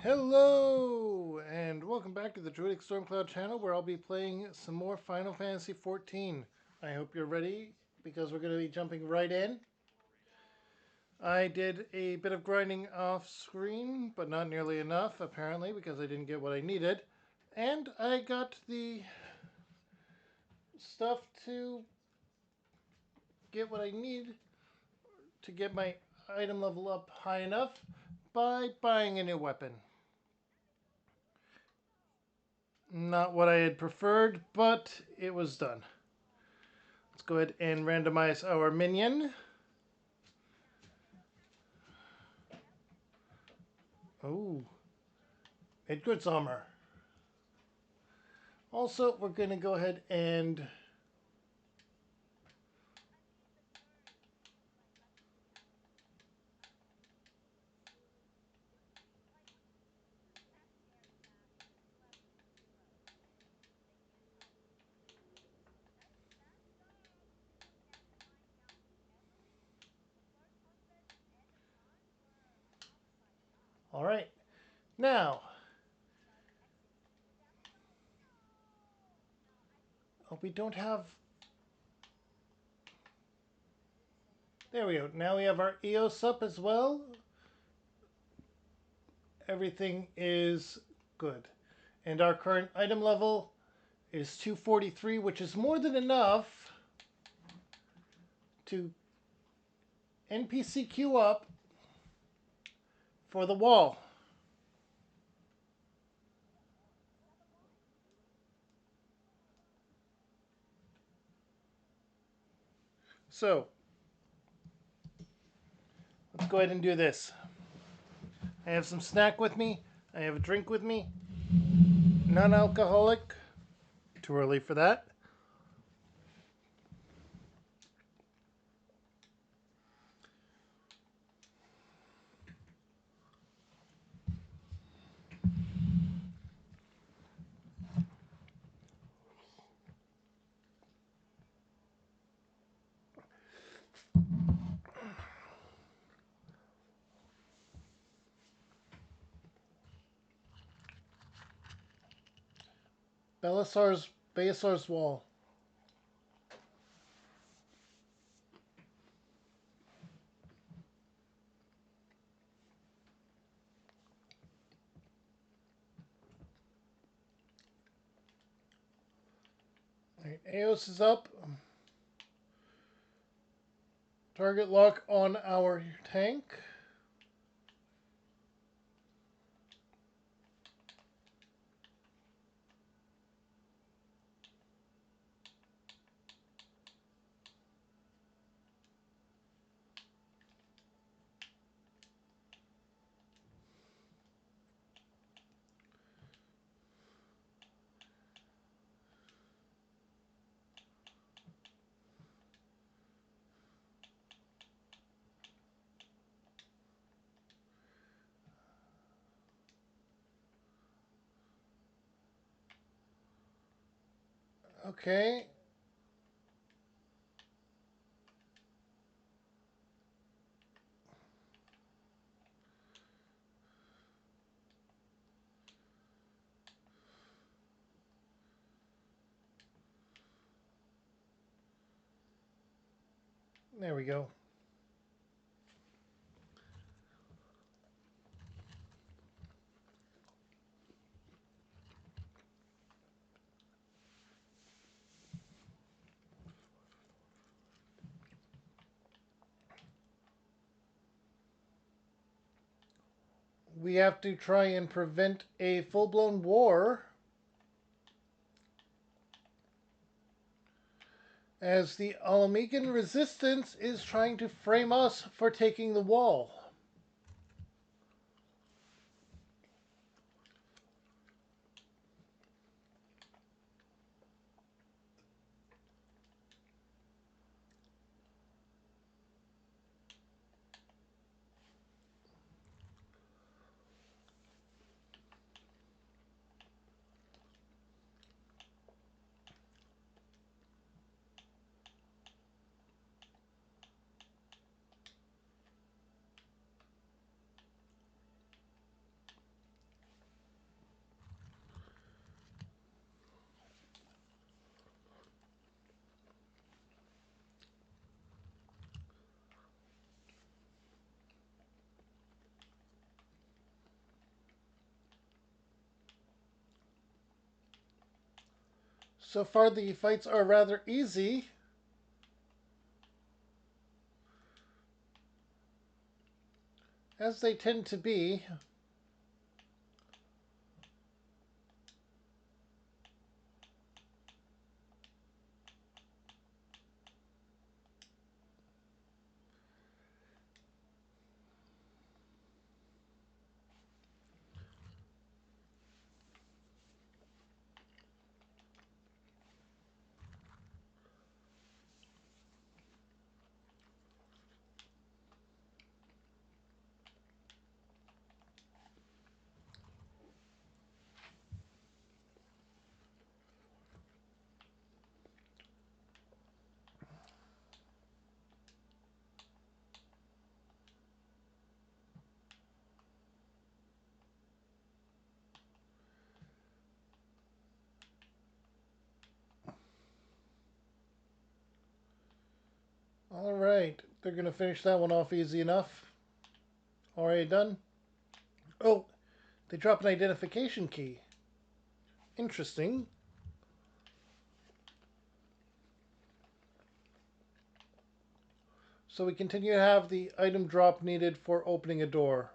Hello, and welcome back to the Druidic Stormcloud channel where I'll be playing some more Final Fantasy XIV. I hope you're ready because we're going to be jumping right in. I did a bit of grinding off screen, but not nearly enough apparently because I didn't get what I needed. And I got the stuff to get what I need to get my item level up high enough by buying a new weapon. Not what I had preferred, but it was done. Let's go ahead and randomize our minion. Oh, Midgard's armor. Also, we're going to go ahead and all right. Now, we don't have. There we go. Now we have our EOS up as well. Everything is good. And our current item level is 243, which is more than enough to NPC queue up for the wall. So, let's go ahead and do this. I have some snack with me. I have a drink with me. Non-alcoholic. Too early for that. Belisar's wall. All right, Eos is up. Target lock on our tank. Okay. There we go. We have to try and prevent a full-blown war as the Alamegan resistance is trying to frame us for taking the wall. So far, the fights are rather easy. As they tend to be. All right, they're going to finish that one off easy enough. Already done. Oh, they drop an identification key. Interesting. So we continue to have the item drop needed for opening a door.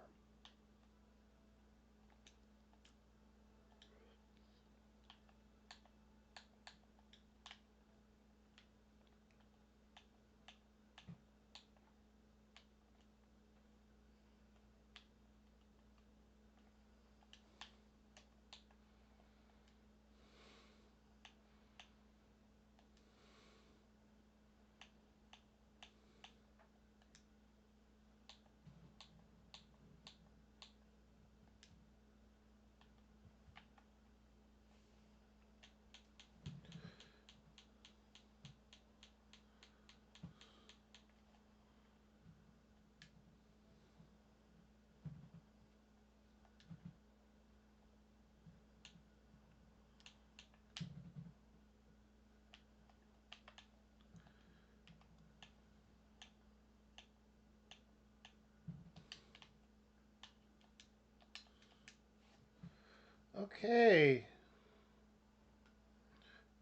Okay.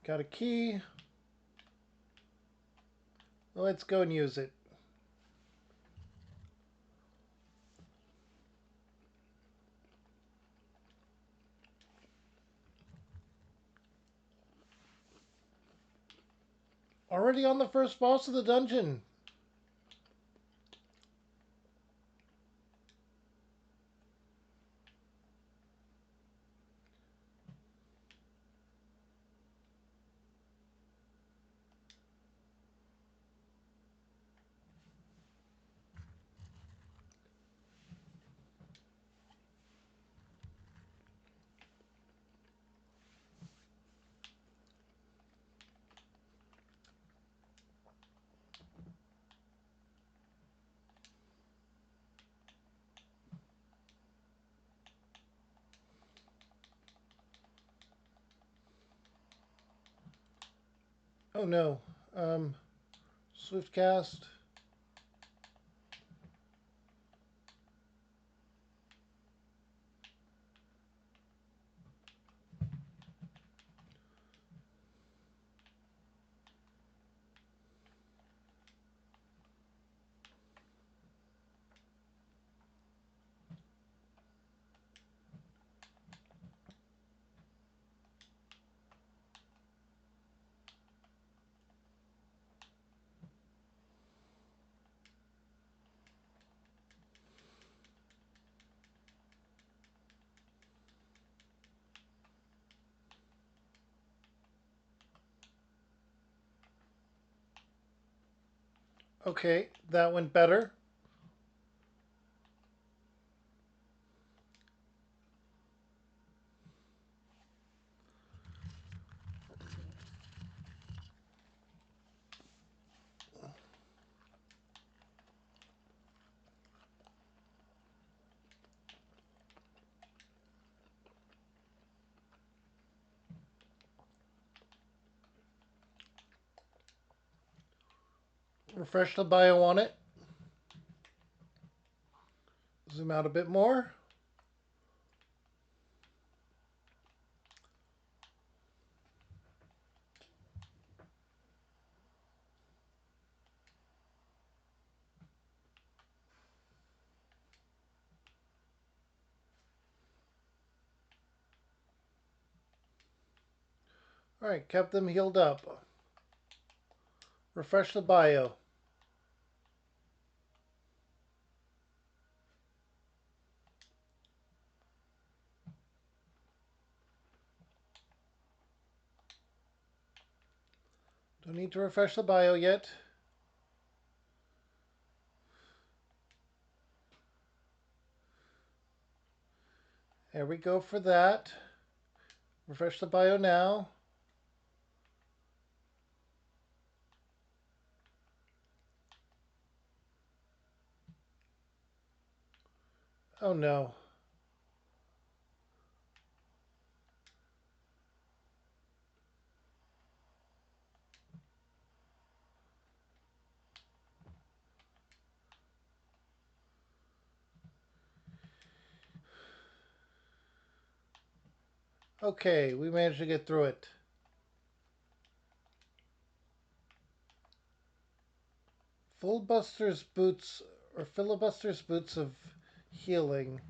Got a key. Let's go and use it. Already on the first boss of the dungeon. Oh no. Swift cast. Okay, that went better. Refresh the bio on it. Zoom out a bit more. Alright, kept them healed up. Refresh the bio. Don't need to refresh the bio yet. There we go for that. Refresh the bio now. Oh no. Okay, we managed to get through it. Filibuster's boots, or filibuster's boots of healing,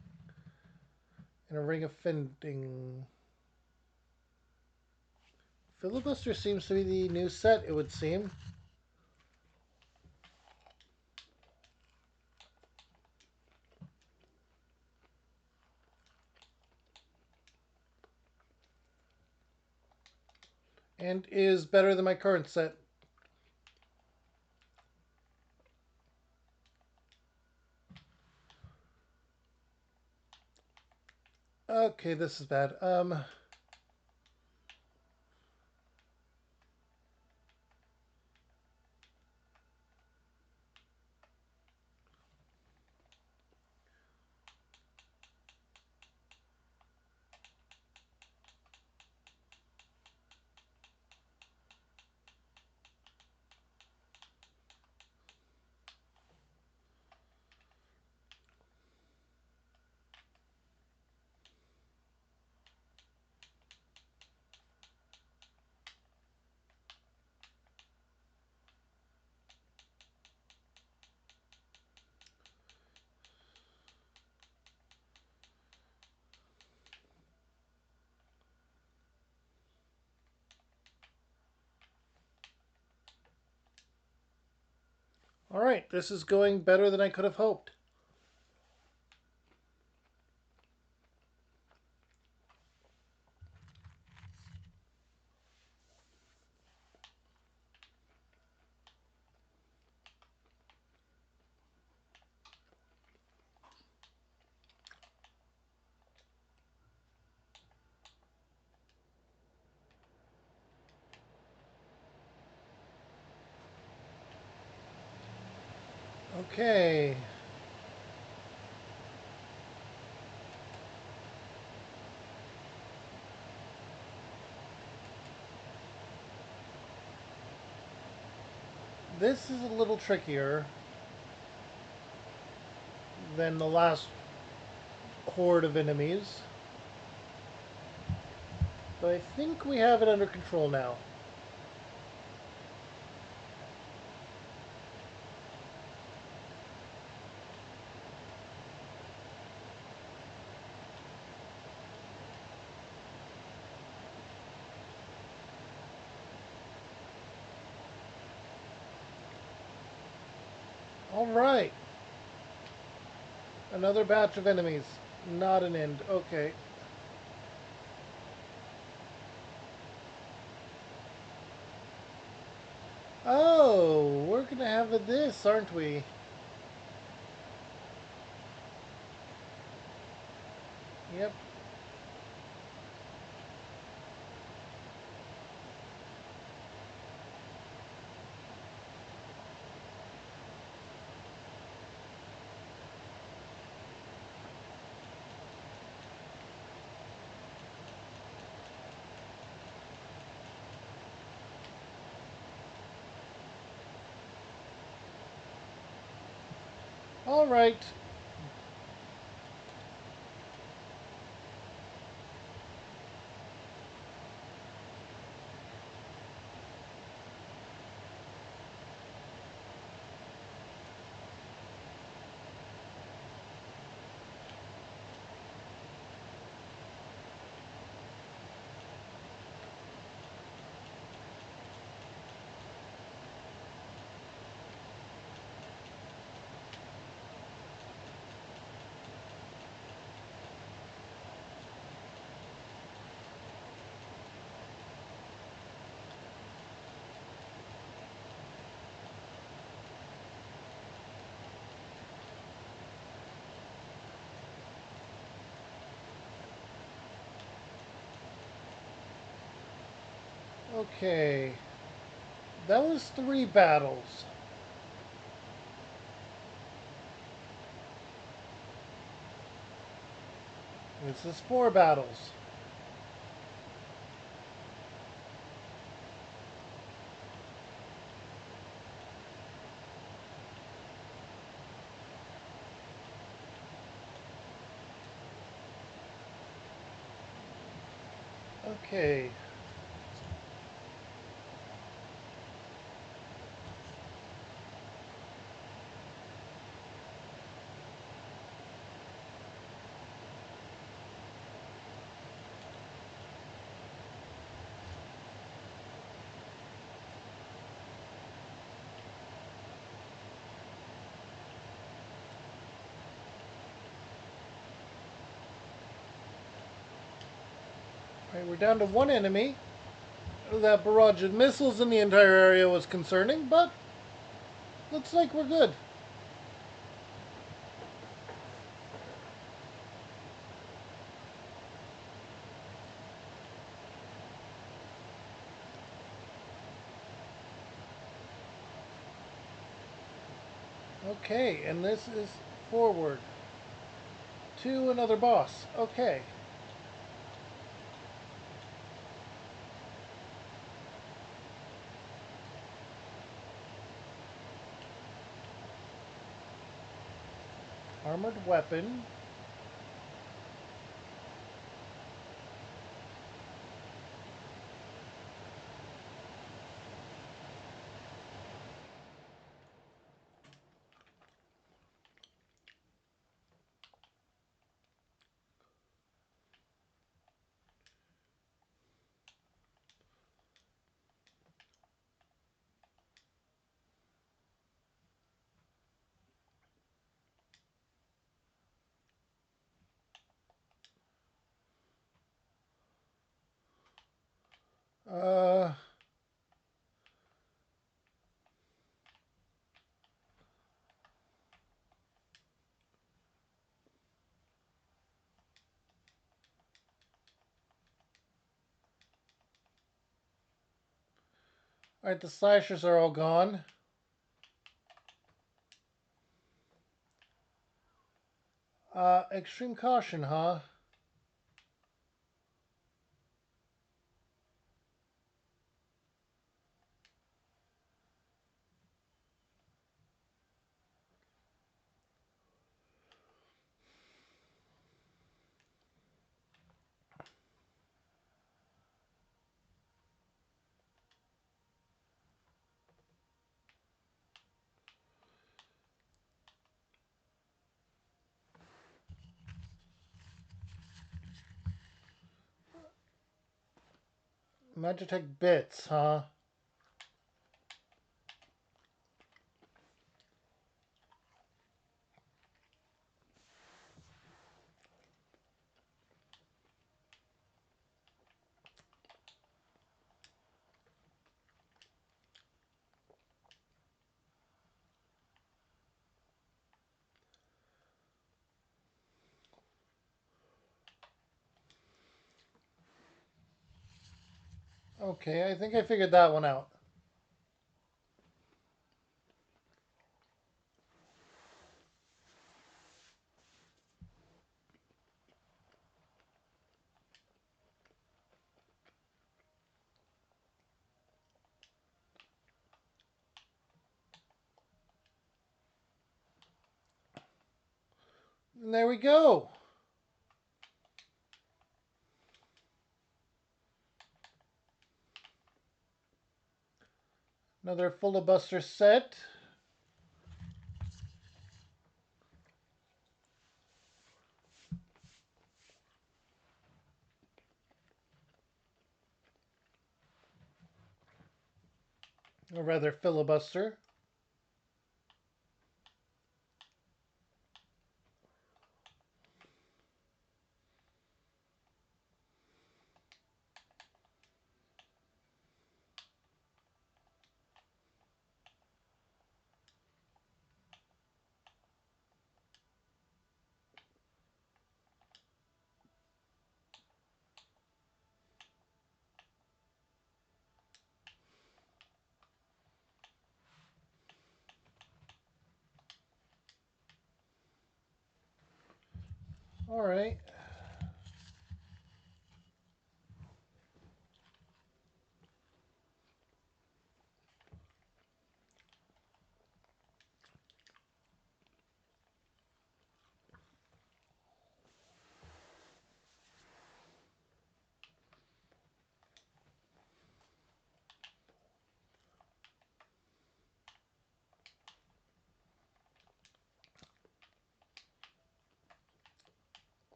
and a ring of fending. Filibuster seems to be the new set, it would seem. And is better than my current set. Okay, this is bad. Alright, this is going better than I could have hoped. Okay. This is a little trickier than the last horde of enemies. But I think we have it under control now. Alright. Another batch of enemies. Not an end. Okay. Oh, we're gonna have this, aren't we? Yep. Alright. Okay. That was 3 battles. This is 4 battles. Okay. Alright, we're down to 1 enemy. That barrage of missiles in the entire area was concerning, but looks like we're good. Okay, and this is forward to another boss. Okay. Armored weapon. Uh, Alright, the slashers are all gone. Extreme caution, huh? Magitech bits, huh? Okay, I think I figured that one out. And there we go. Another filibuster set. Or rather, filibuster. All right.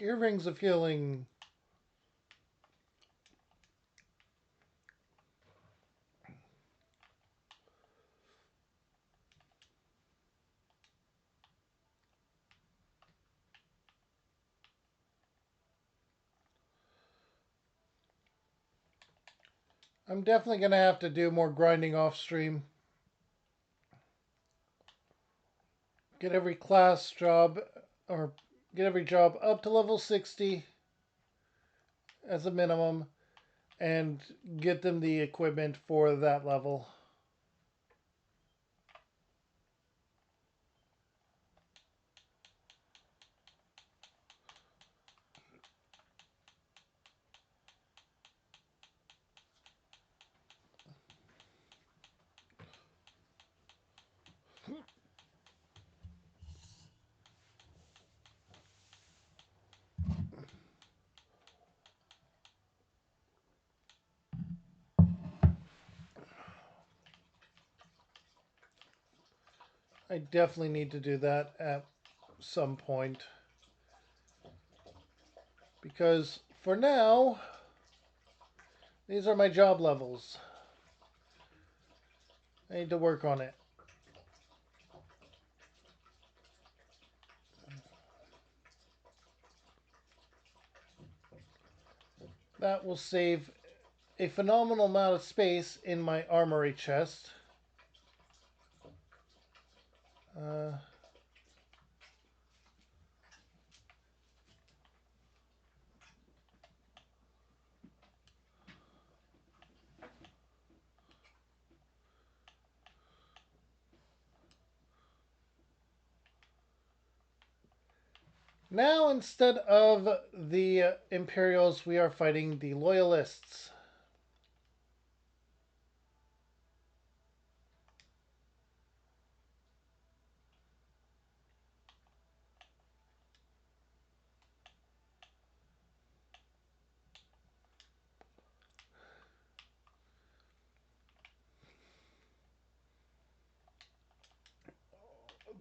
Earrings of healing. I'm definitely going to have to do more grinding off stream. Get every class job, or get every job up to level 60 as a minimum, and get them the equipment for that level. I definitely need to do that at some point. Because for now, these are my job levels. I need to work on it. That will save a phenomenal amount of space in my armory chest. Uh, Now, instead of the Imperials, we are fighting the Loyalists.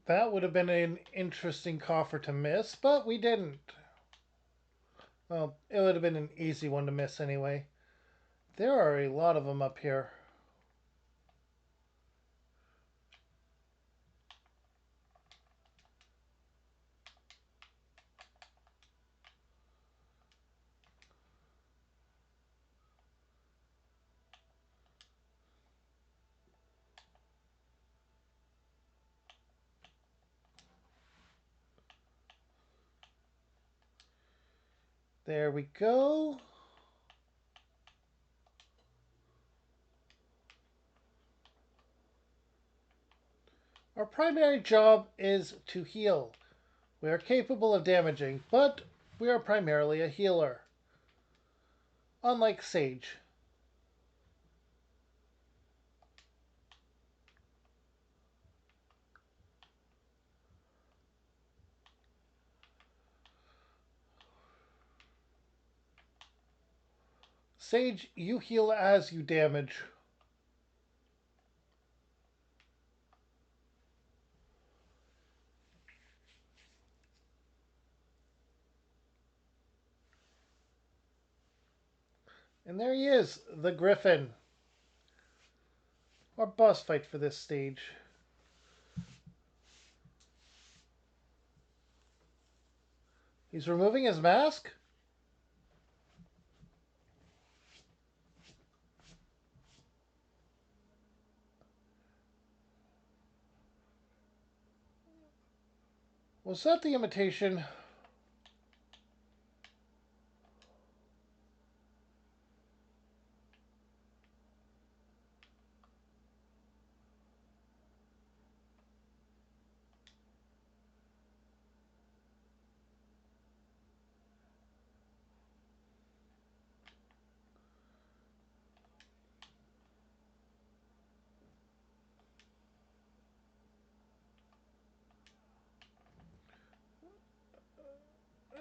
That would have been an interesting coffer to miss, but we didn't. Well, it would have been an easy one to miss anyway. There are a lot of them up here. There we go. Our primary job is to heal. We are capable of damaging, but we are primarily a healer. Unlike Sage. Sage, you heal as you damage. And there he is, the Griffin. Our boss fight for this stage. He's removing his mask? Was that the imitation?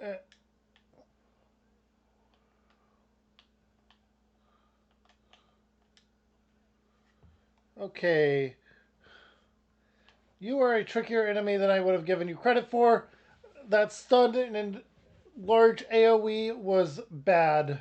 Uh, okay. You are a trickier enemy than I would have given you credit for. That stun and large AoE was bad.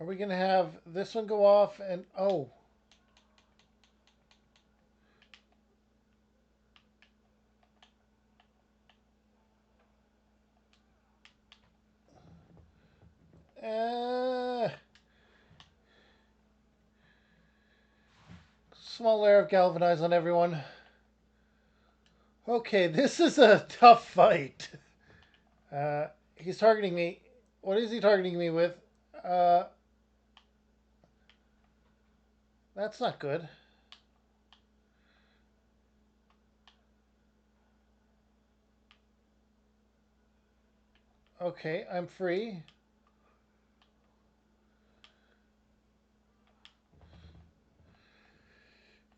Are we going to have this one go off and... Oh. Uh, small layer of galvanize on everyone. Okay, this is a tough fight. He's targeting me. What is he targeting me with? Uh, that's not good. Okay, I'm free.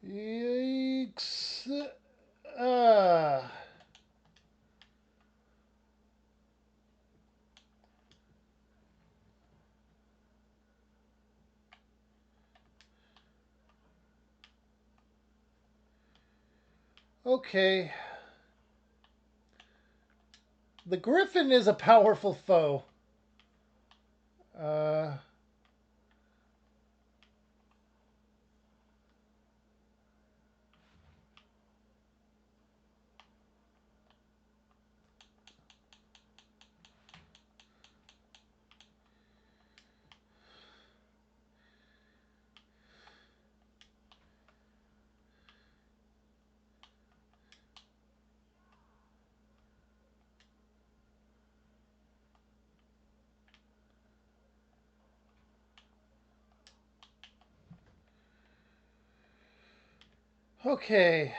Yikes. Uh, okay. The Griffin is a powerful foe. Uh, okay.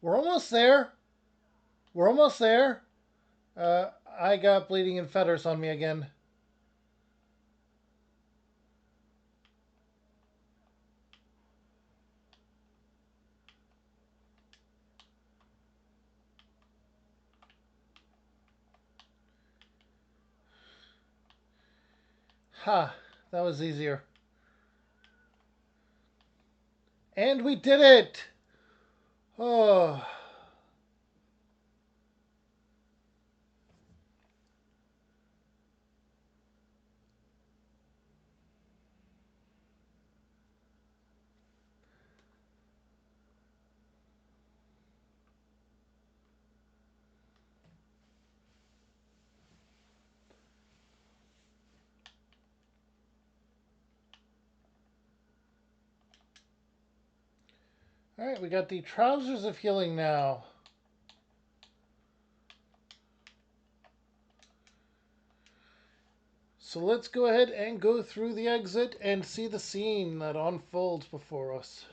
We're almost there. We're almost there. Uh, I got bleeding and fetters on me again. Ha, that was easier. And we did it! Oh. Alright, we got the Trousers of Healing now. So let's go ahead and go through the exit and see the scene that unfolds before us.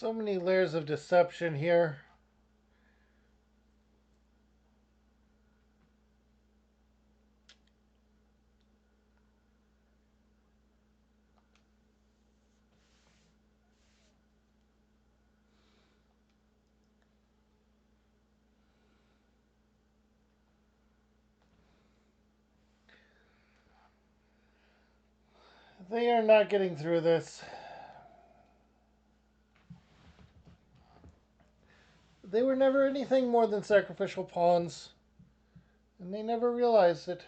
So many layers of deception here. They are not getting through this. They were never anything more than sacrificial pawns, and they never realized it.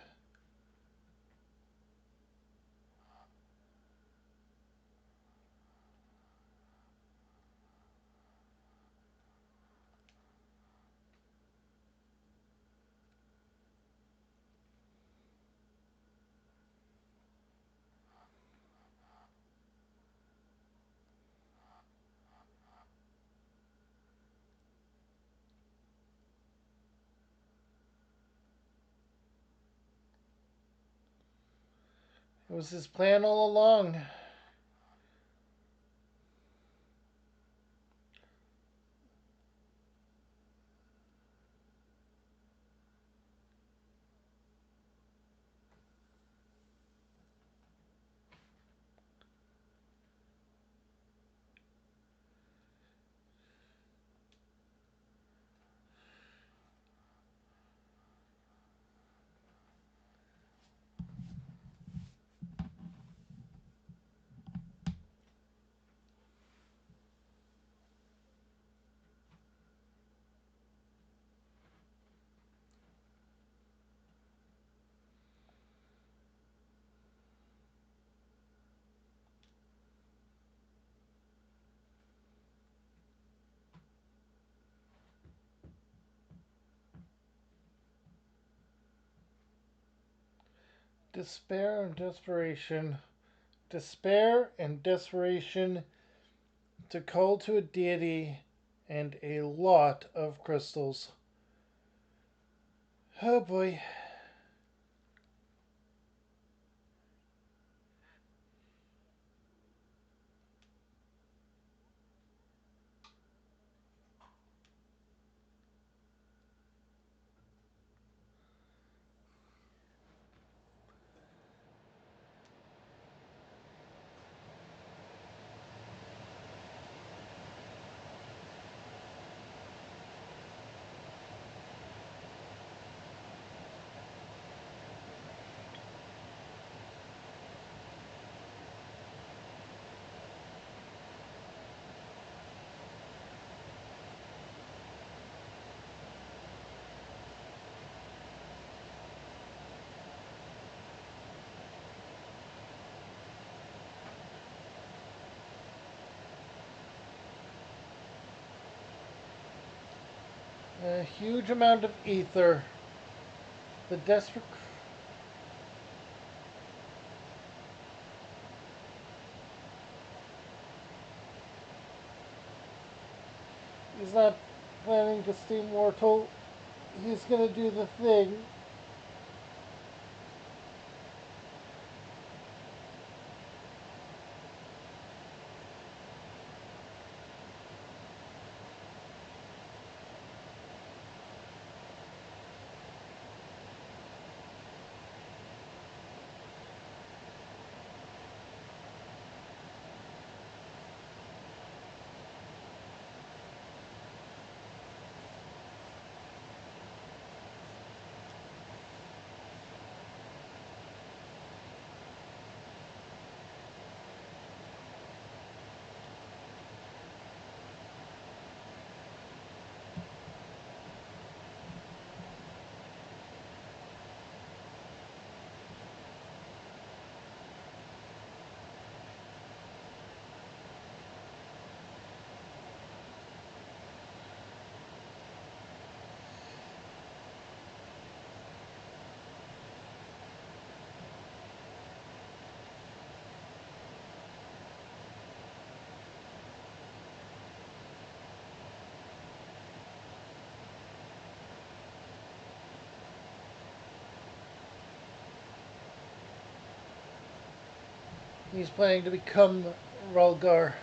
It was his plan all along. Despair and desperation. Despair and desperation to call to a deity and a lot of crystals. Oh boy. A huge amount of ether. The desperate. He's not planning to stay mortal. He's gonna do the thing. He's planning to become Ralgar.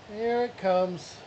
Here it comes.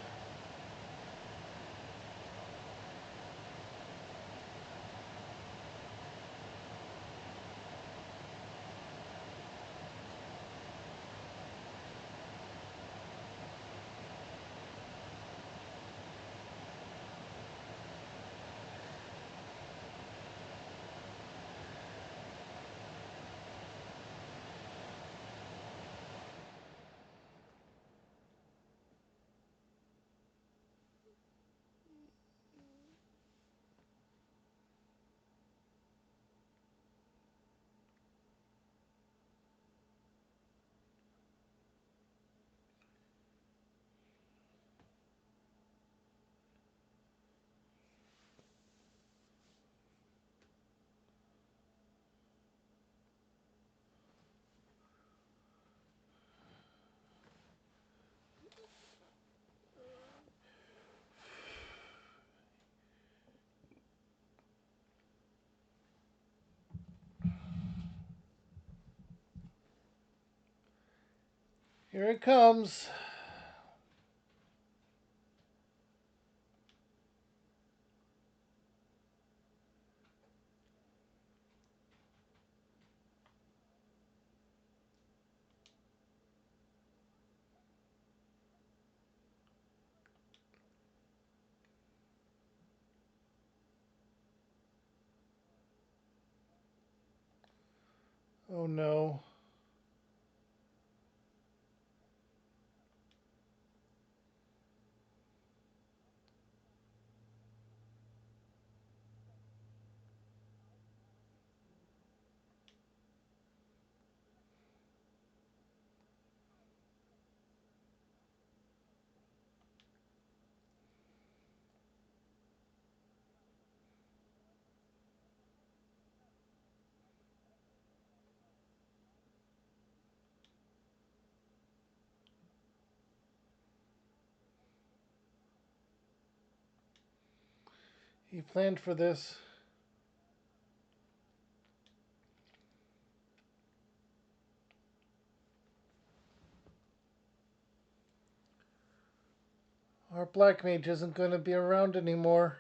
Here it comes. Oh no. He planned for this. Our black mage isn't going to be around anymore.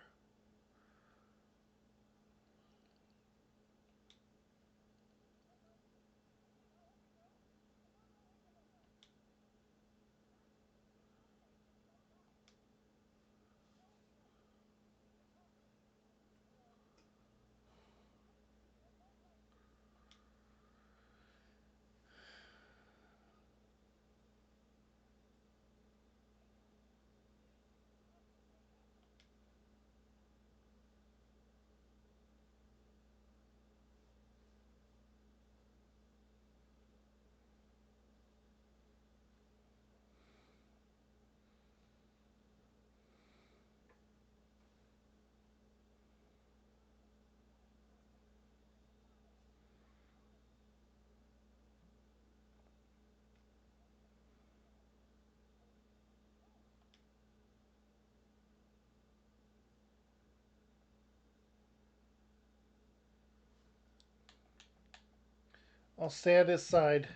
I'll stay at his side.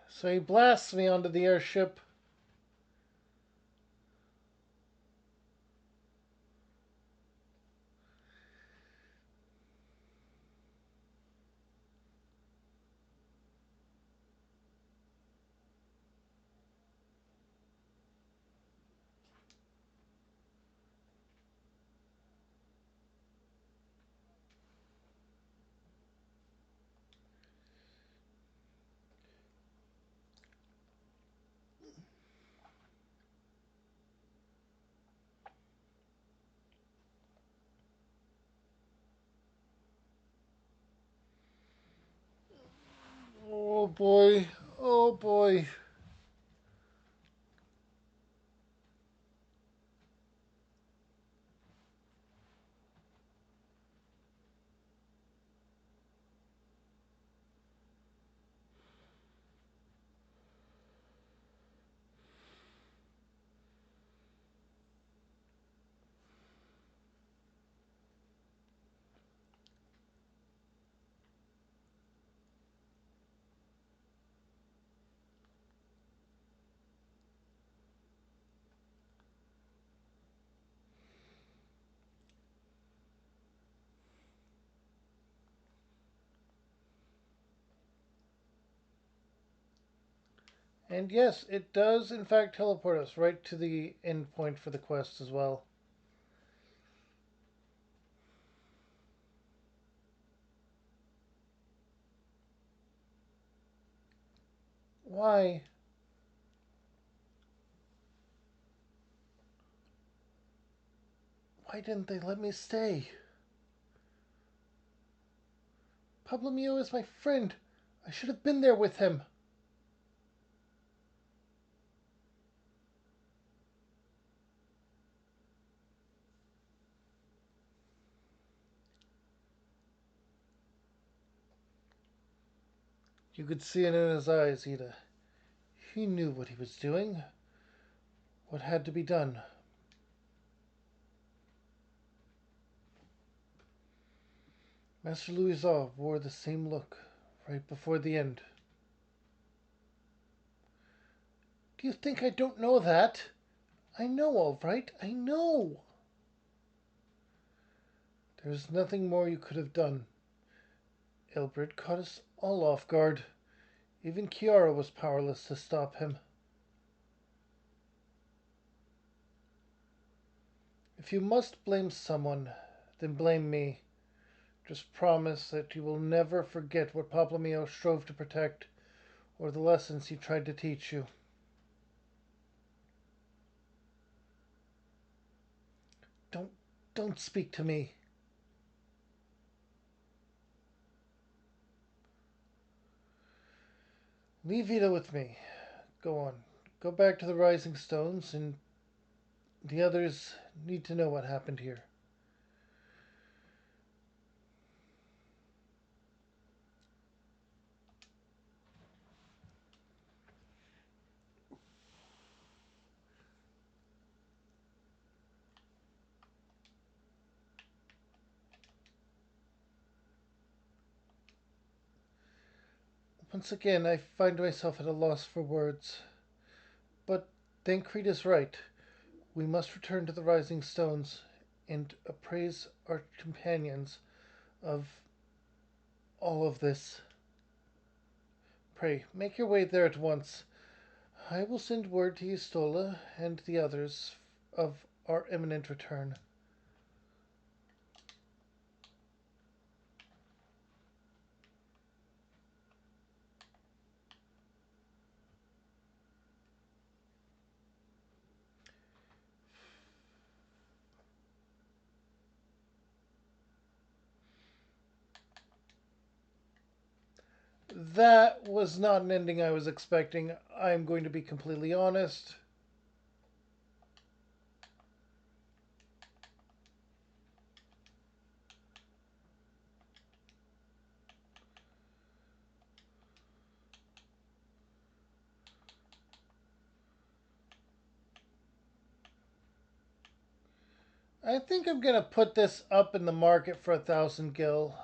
So he blasts me onto the airship. Oh boy. Oh boy. And yes, it does in fact teleport us right to the end point for the quest as well. Why? Why didn't they let me stay? Pablo Mio is my friend. I should have been there with him. You could see it in his eyes, Ida. He knew what he was doing, what had to be done. Master Louison wore the same look right before the end. Do you think I don't know that? I know, all right. I know. There's nothing more you could have done. Ilbert caught us all off guard. Even Kiara was powerless to stop him. If you must blame someone, then blame me. Just promise that you will never forget what Paplomio strove to protect, or the lessons he tried to teach you. Don't don't speak to me. Leave Vita with me. Go on. Go back to the Rising Stones, and the others need to know what happened here. Once again, I find myself at a loss for words. But Thancred is right. We must return to the Rising Stones and appraise our companions of all of this. Pray, make your way there at once. I will send word to Yustola and the others of our imminent return. That was not an ending I was expecting. I'm going to be completely honest. I think I'm going to put this up in the market for 1,000 gil.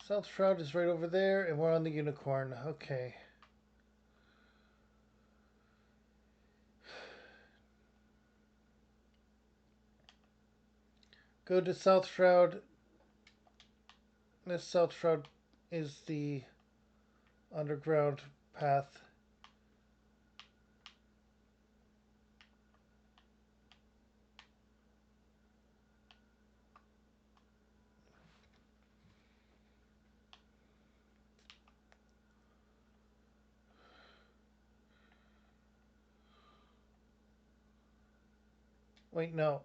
South Shroud is right over there, and we're on the Unicorn. Okay. Go to South Shroud. This South Shroud is the underground path. Wait, no.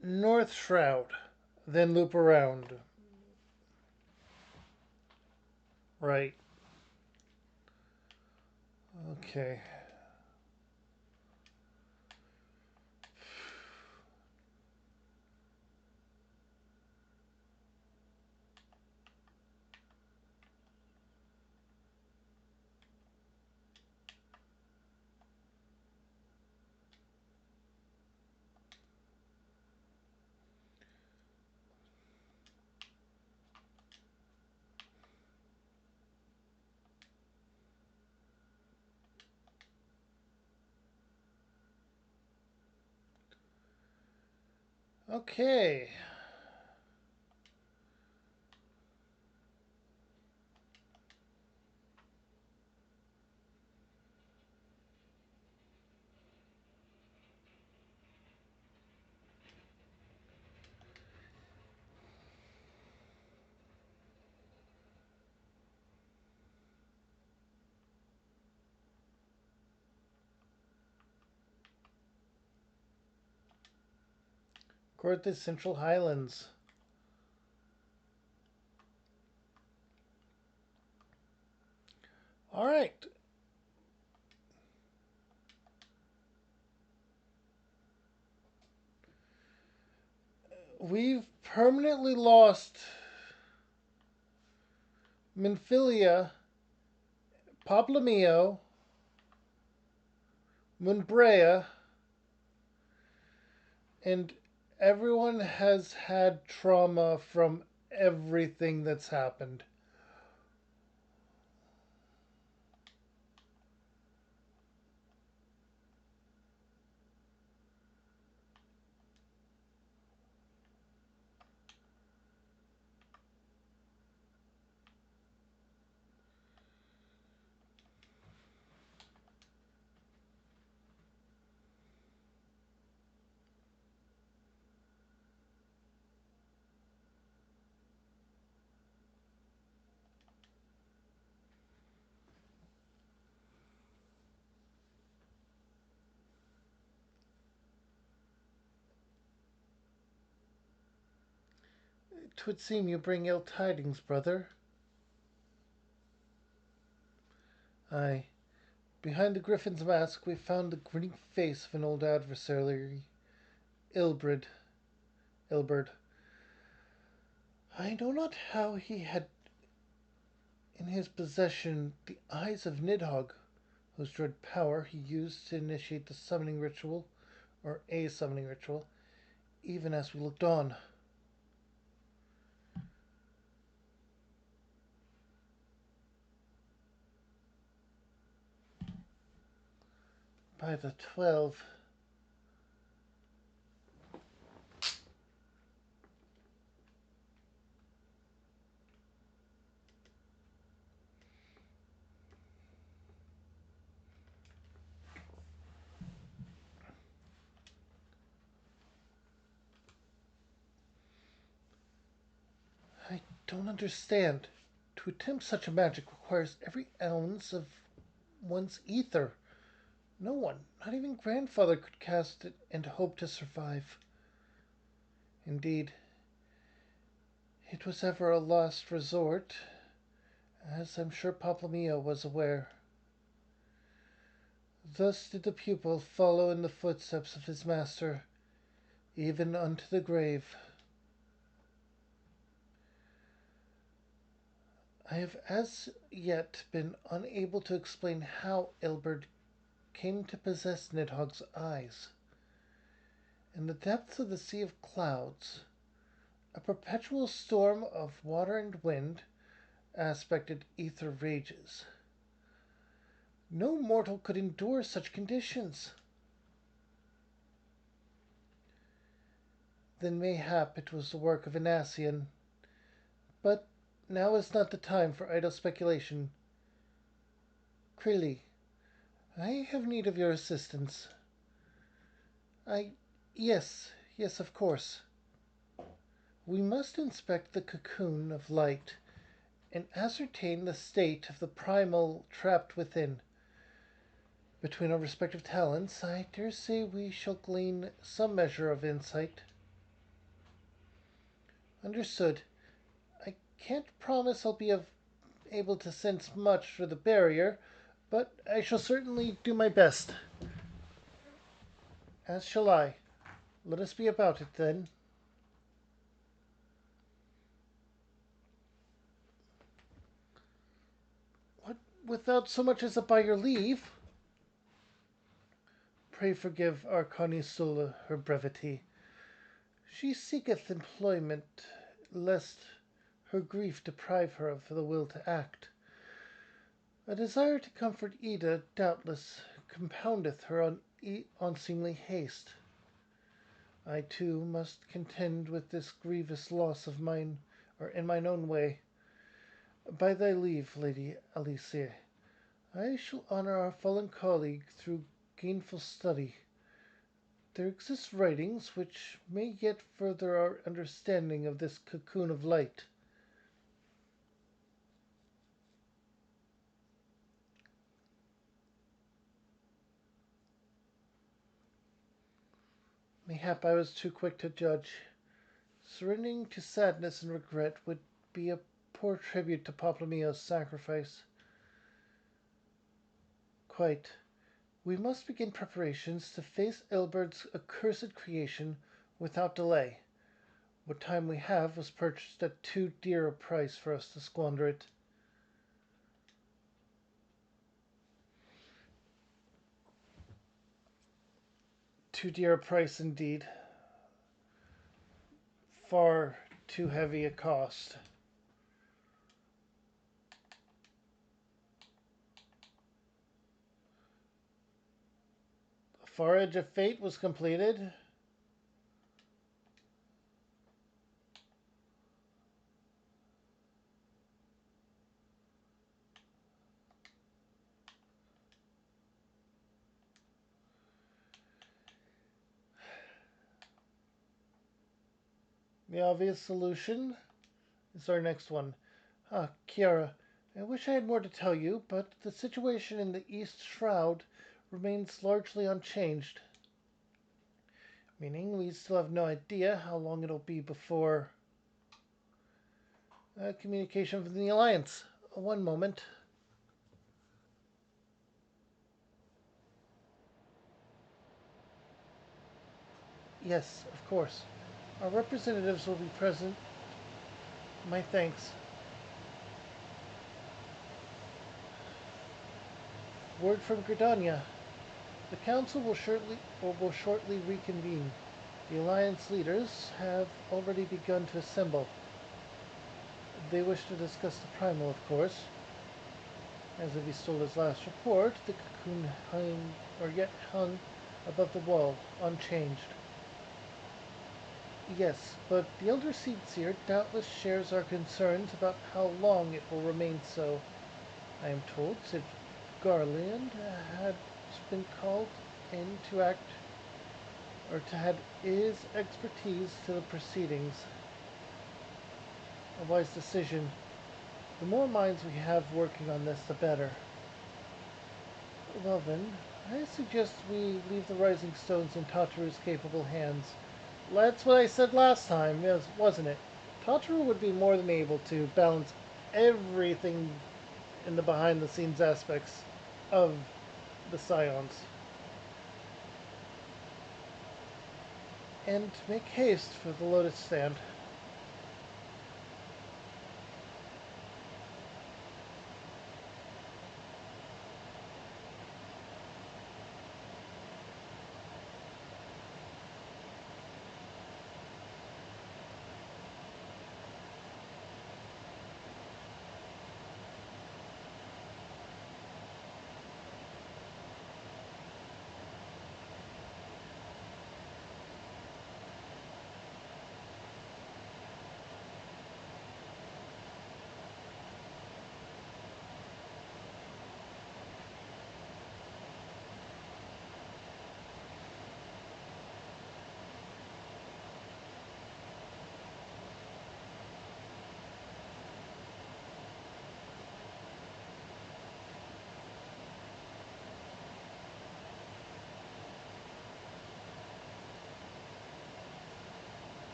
North Shroud. Then loop around. Right. Okay. Okay. Cortez Central Highlands. All right. We've permanently lost Minfilia, Poplamio, Munbrea, and everyone has had trauma from everything that's happened. Twould seem you bring ill tidings, brother. Aye. Behind the griffin's mask we found the grinning face of an old adversary, Ilbrid. Ilberd. I know not how he had in his possession the eyes of Nidhogg, whose dread power he used to initiate the summoning ritual, or a summoning ritual, even as we looked on. By the 12. I don't understand. To attempt such a magic requires every ounce of one's ether. No one, not even grandfather, could cast it and hope to survive. Indeed, it was ever a last resort, as I'm sure Poplamio was aware. Thus did the pupil follow in the footsteps of his master, even unto the grave. I have as yet been unable to explain how Ilberd came to possess Nidhogg's eyes. In the depths of the sea of clouds, a perpetual storm of water and wind aspected ether rages. No mortal could endure such conditions. Then mayhap it was the work of an Ascian. But now is not the time for idle speculation. Crilly, I have need of your assistance. I. Yes, yes, of course. We must inspect the cocoon of light and ascertain the state of the primal trapped within. Between our respective talents, I dare say we shall glean some measure of insight. Understood. I can't promise I'll be able to sense much through the barrier, but I shall certainly do my best. As shall I. Let us be about it, then. What, without so much as a by your leave? Pray forgive our Carnisula her brevity. She seeketh employment, lest her grief deprive her of the will to act. A desire to comfort Ida doubtless compoundeth her unseemly haste. I too must contend with this grievous loss of mine, or in mine own way. By thy leave, Lady Alicia, I shall honor our fallen colleague through gainful study. There exist writings which may yet further our understanding of this cocoon of light. Mayhap I was too quick to judge. Surrendering to sadness and regret would be a poor tribute to Popplemia's sacrifice. Quite. We must begin preparations to face Ilbert's accursed creation without delay. What time we have was purchased at too dear a price for us to squander it. Too dear a price indeed. Far too heavy a cost. The far edge of fate was completed. The obvious solution is our next one. Ah, Kiara, I wish I had more to tell you, but the situation in the East Shroud remains largely unchanged. Meaning we still have no idea how long it'll be before communication from the Alliance. One moment. Yes, of course. Our representatives will be present. My thanks. Word from Gridania. The Council will shortly reconvene. The Alliance leaders have already begun to assemble. They wish to discuss the Primal, of course. As of Istola's last report, the cocoon yet hung above the wall, unchanged. Yes, but the Elder Seedseer doubtless shares our concerns about how long it will remain so. I am told Sid Garland had been called in to act, or to add his expertise to the proceedings. A wise decision. The more minds we have working on this, the better. Well then, I suggest we leave the Rising Stones in Tataru's capable hands. That's what I said last time, wasn't it? Tataru would be more than able to balance everything in the behind-the-scenes aspects of the Scions. And make haste for the Lotus Stand.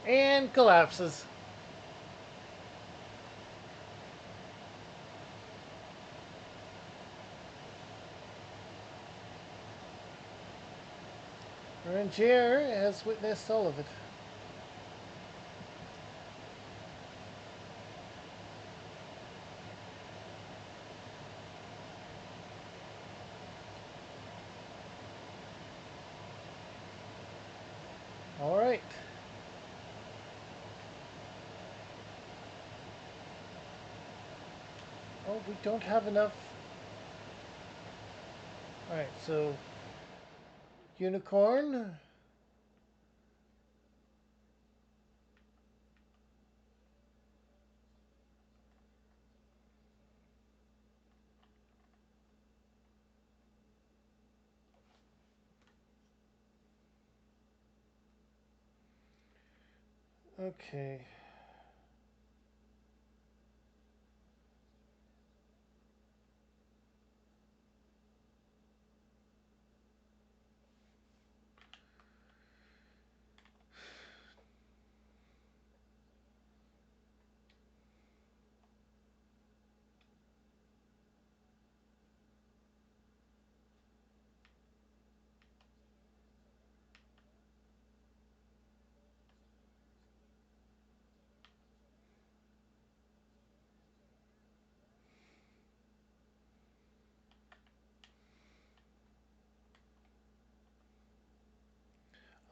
And collapses. Rangier has witnessed all of it. All right. Oh, we don't have enough. All right, so unicorn. Okay.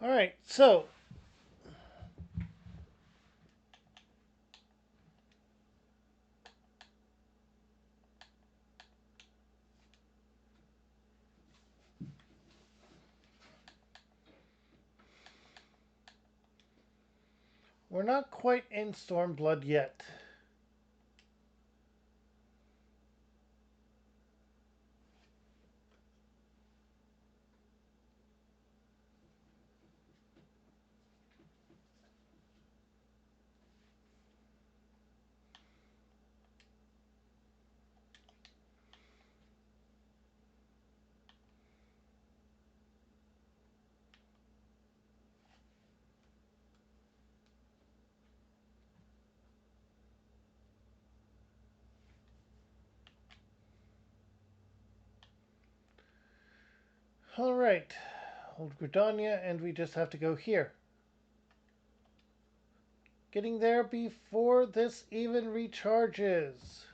All right, so we're not quite in Stormblood yet. All right, Old Gridania, and we just have to go here. Getting there before this even recharges.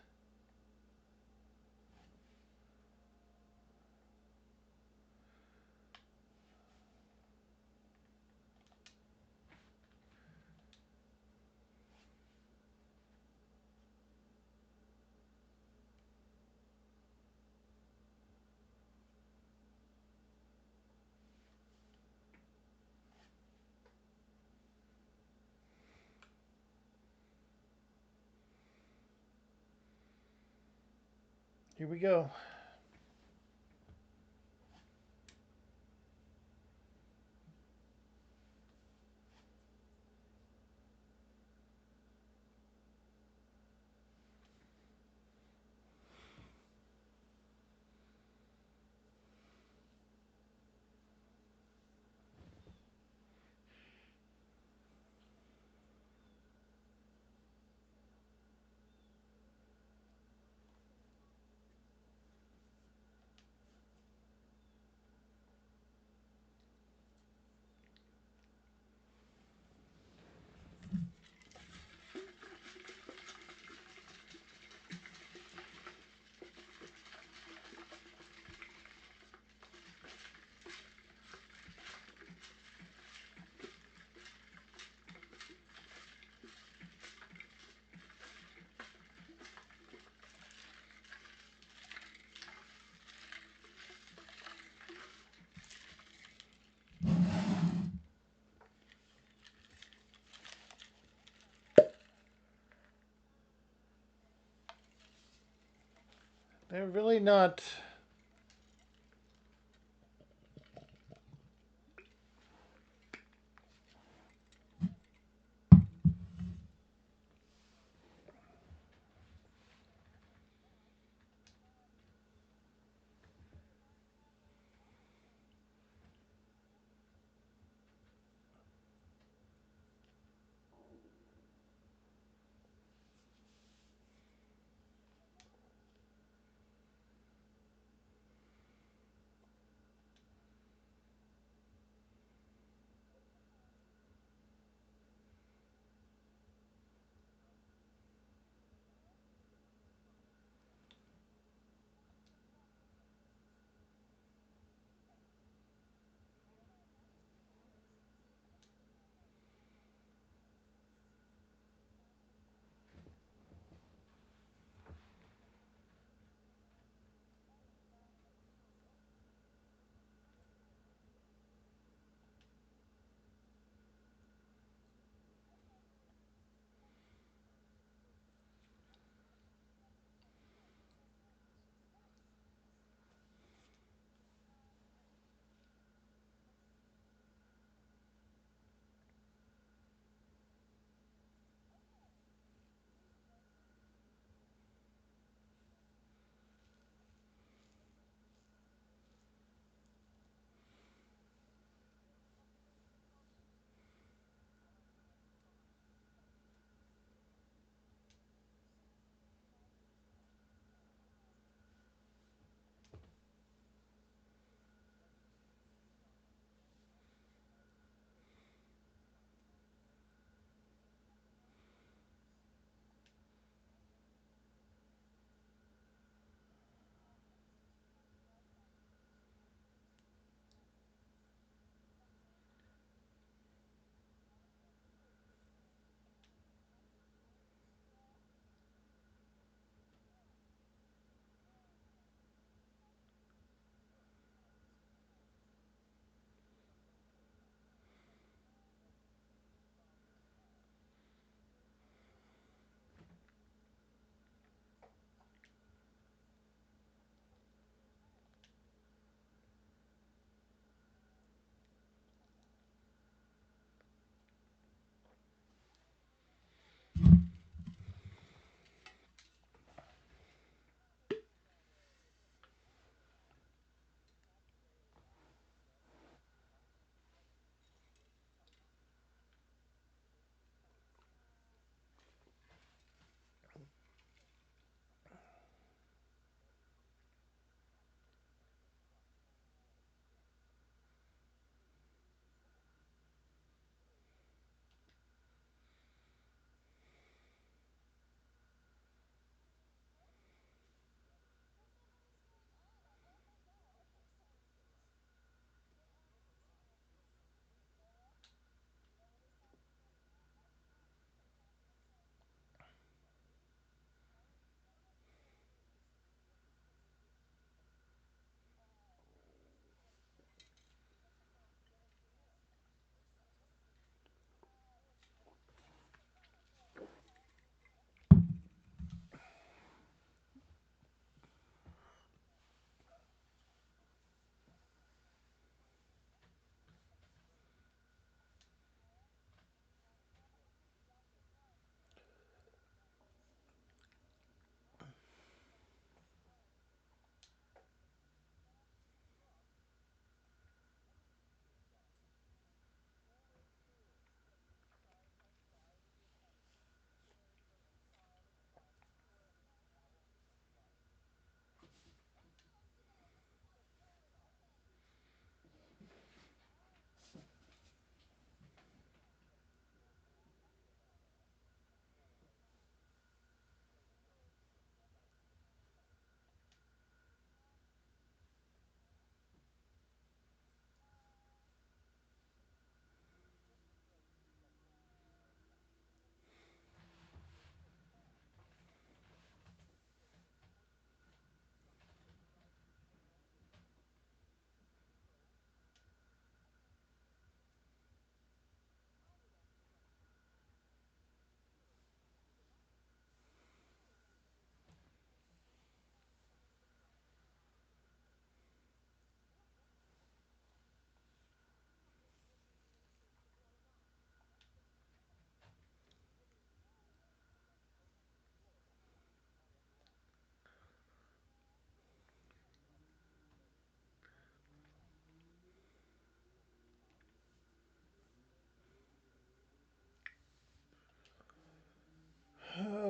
Here we go. They're really not.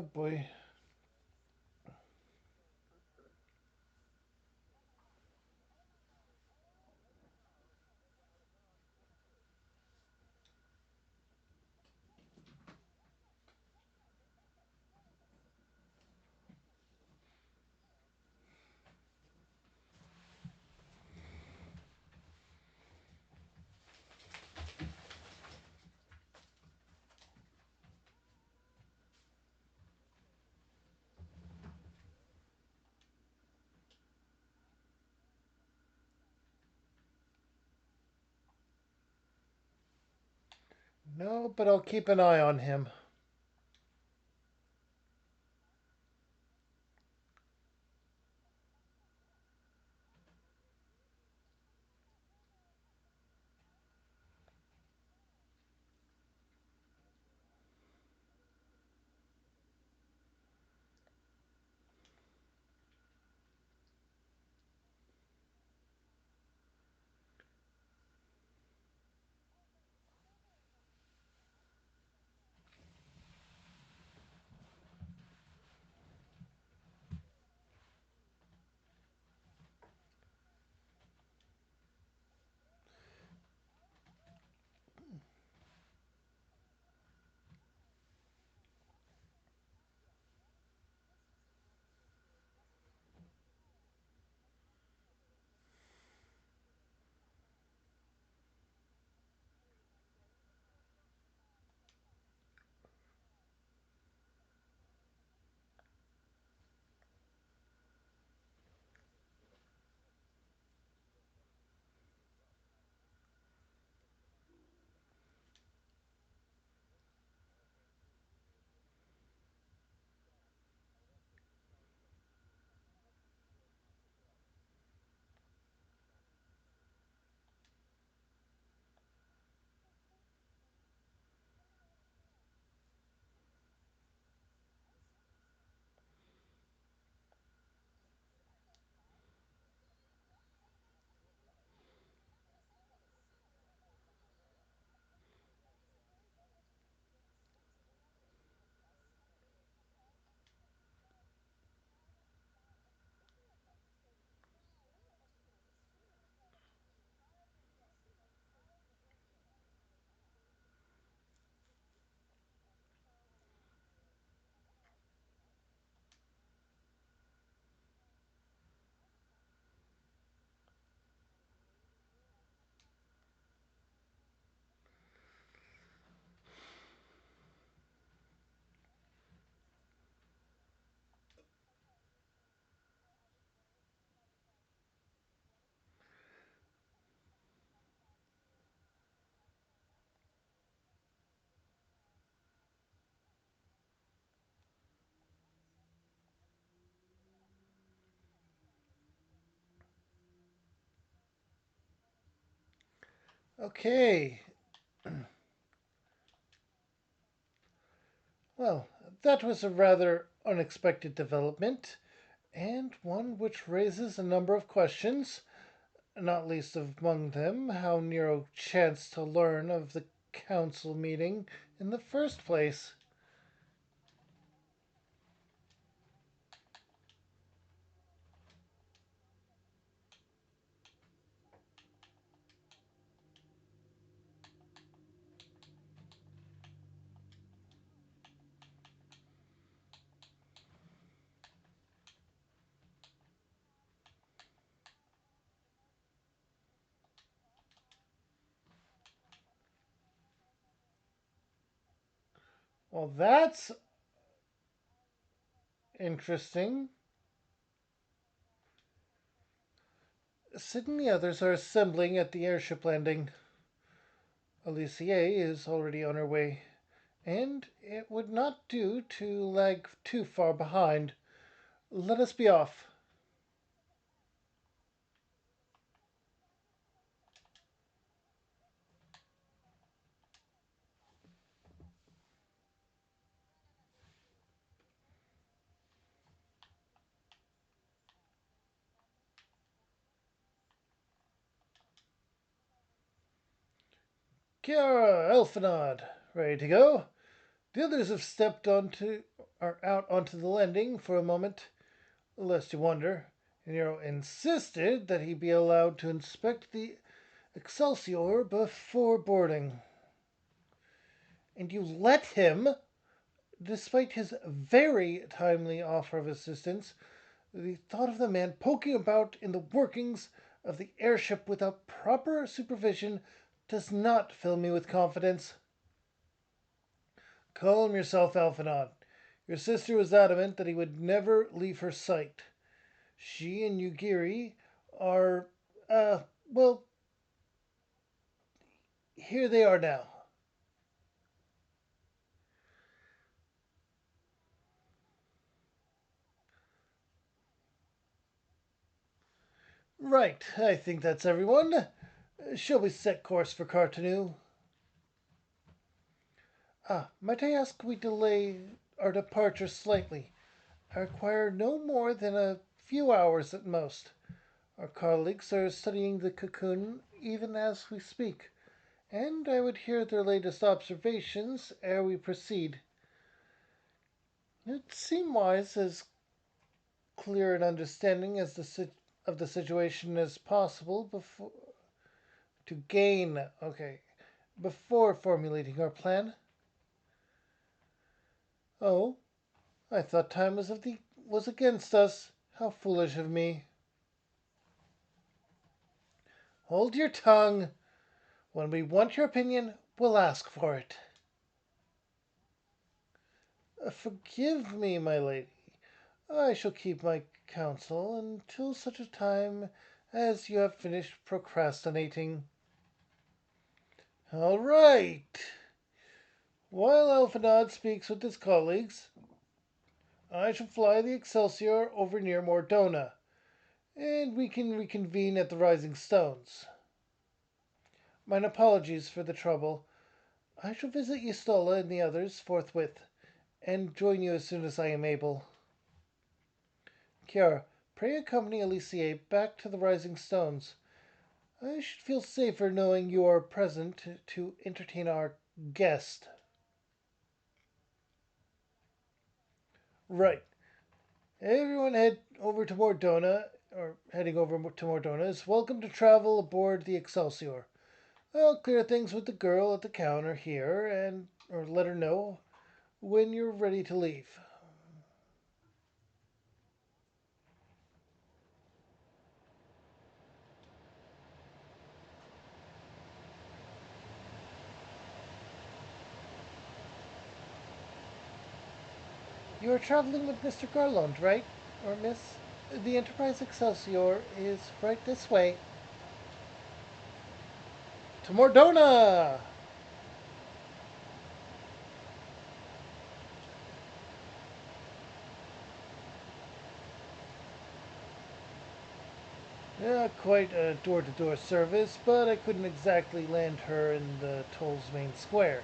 Oh boy. No, but I'll keep an eye on him. Okay. Well, that was a rather unexpected development, and one which raises a number of questions, not least among them how Nero chanced to learn of the council meeting in the first place. Well, that's interesting. Sid and the others are assembling at the airship landing. Alicia is already on her way, and it would not do to lag too far behind. Let us be off. Kiara, Elfinard, ready to go? The others have stepped onto are out onto the landing for a moment, lest you wonder, and Nero insisted that he be allowed to inspect the Excelsior before boarding. And you let him, despite his very timely offer of assistance. The thought of the man poking about in the workings of the airship without proper supervision does not fill me with confidence. Calm yourself, Alphinaud. Your sister was adamant that he would never leave her sight. She and Ugiri are, well, here they are now. Right, I think that's everyone. Shall we set course for Cartanu? Might I ask we delay our departure slightly? I require no more than a few hours at most. Our colleagues are studying the cocoon even as we speak, and I would hear their latest observations ere we proceed. It seems wise, as clear an understanding of the situation as possible before to gain. Okay, before formulating our plan. Oh, I thought time was against us. How foolish of me. Hold your tongue. When we want your opinion, we'll ask for it. Forgive me, my lady. I shall keep my counsel until such a time as you have finished procrastinating. All right. While Alphinaud speaks with his colleagues, I shall fly the Excelsior over near Mordona, and we can reconvene at the Rising Stones. Mine apologies for the trouble. I shall visit Yustola and the others forthwith, and join you as soon as I am able. Kiara, pray accompany Alicia back to the Rising Stones. I should feel safer knowing you are present to entertain our guest. Right. Everyone heading over to Mordona is welcome to travel aboard the Excelsior. I'll clear things with the girl at the counter here or let her know when you're ready to leave. You are traveling with Mr. Garland, right? Or Miss? The Enterprise Excelsior is right this way. To Mordona! Yeah, quite a door-to-door service, but I couldn't exactly land her in the Toll's main square.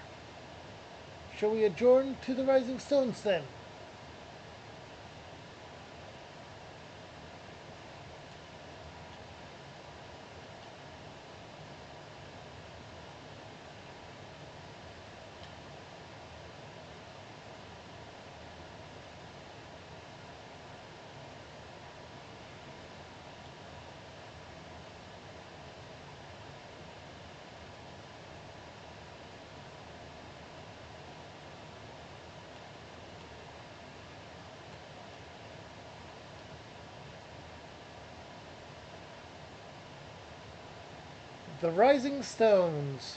Shall we adjourn to the Rising Stones then? The Rising Stones.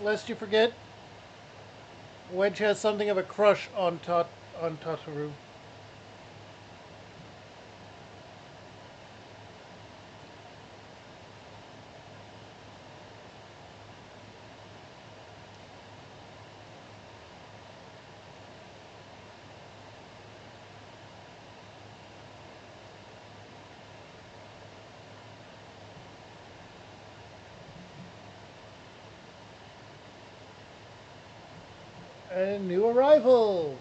lest you forget, Wedge has something of a crush on Tataru. A new arrival.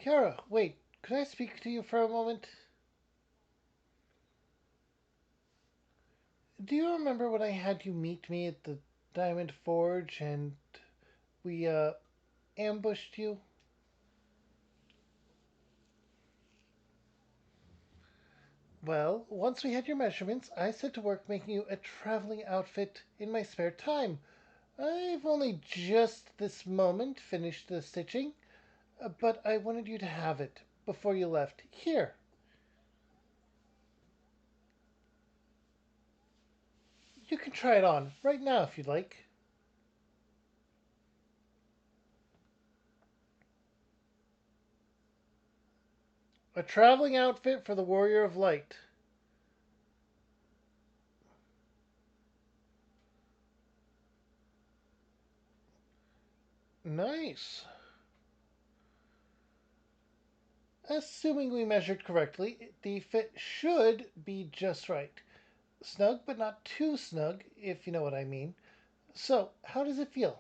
Kara, wait, could I speak to you for a moment? Do you remember when I had you meet me at the Diamond Forge and we, ambushed you? Well, once we had your measurements, I set to work making you a traveling outfit in my spare time. I've only just this moment finished the stitching, but I wanted you to have it before you left. Here, you can try it on right now if you'd like. A traveling outfit for the Warrior of Light. Nice. Assuming we measured correctly, the fit should be just right. Snug, but not too snug, if you know what I mean. So, how does it feel?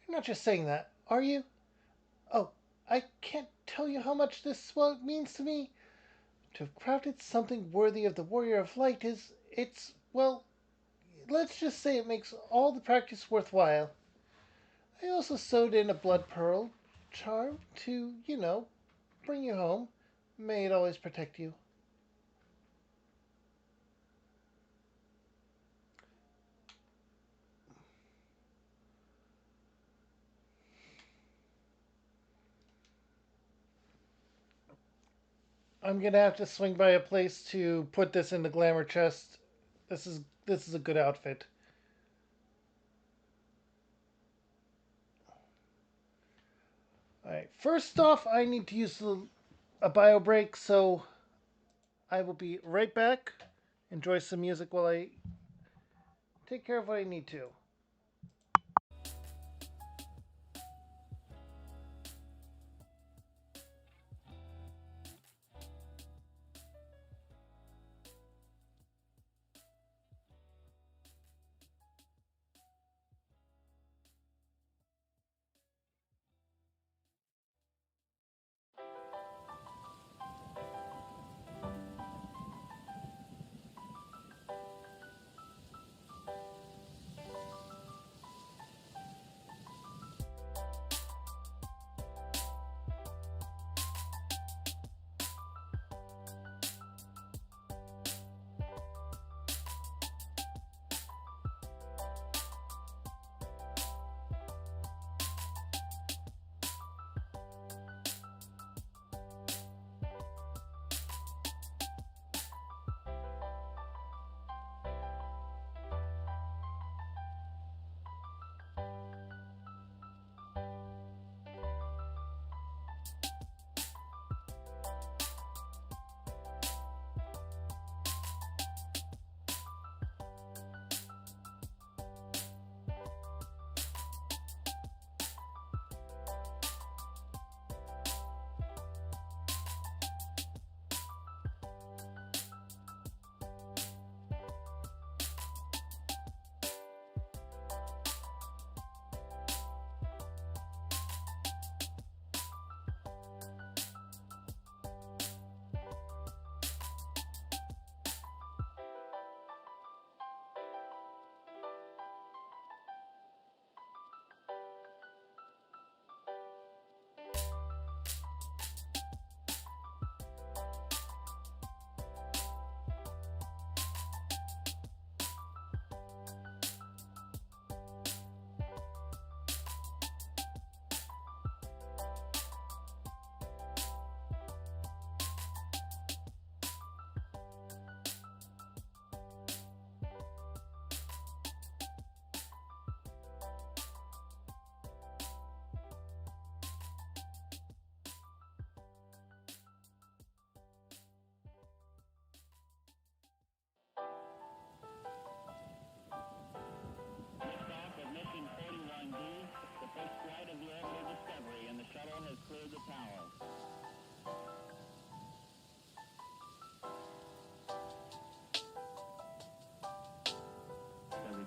You're not just saying that, are you? Oh, I can't tell you how much this means to me. To have crafted something worthy of the Warrior of Light well, let's just say it makes all the practice worthwhile. I also sewed in a blood pearl charm to, bring you home. May it always protect you. I'm gonna have to swing by a place to put this in the glamour chest. This is a good outfit. Alright, first off, I need to use a bio break, so I will be right back. Enjoy some music while I take care of what I need to.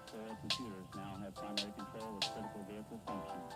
Four computers now have primary control of critical vehicle functions.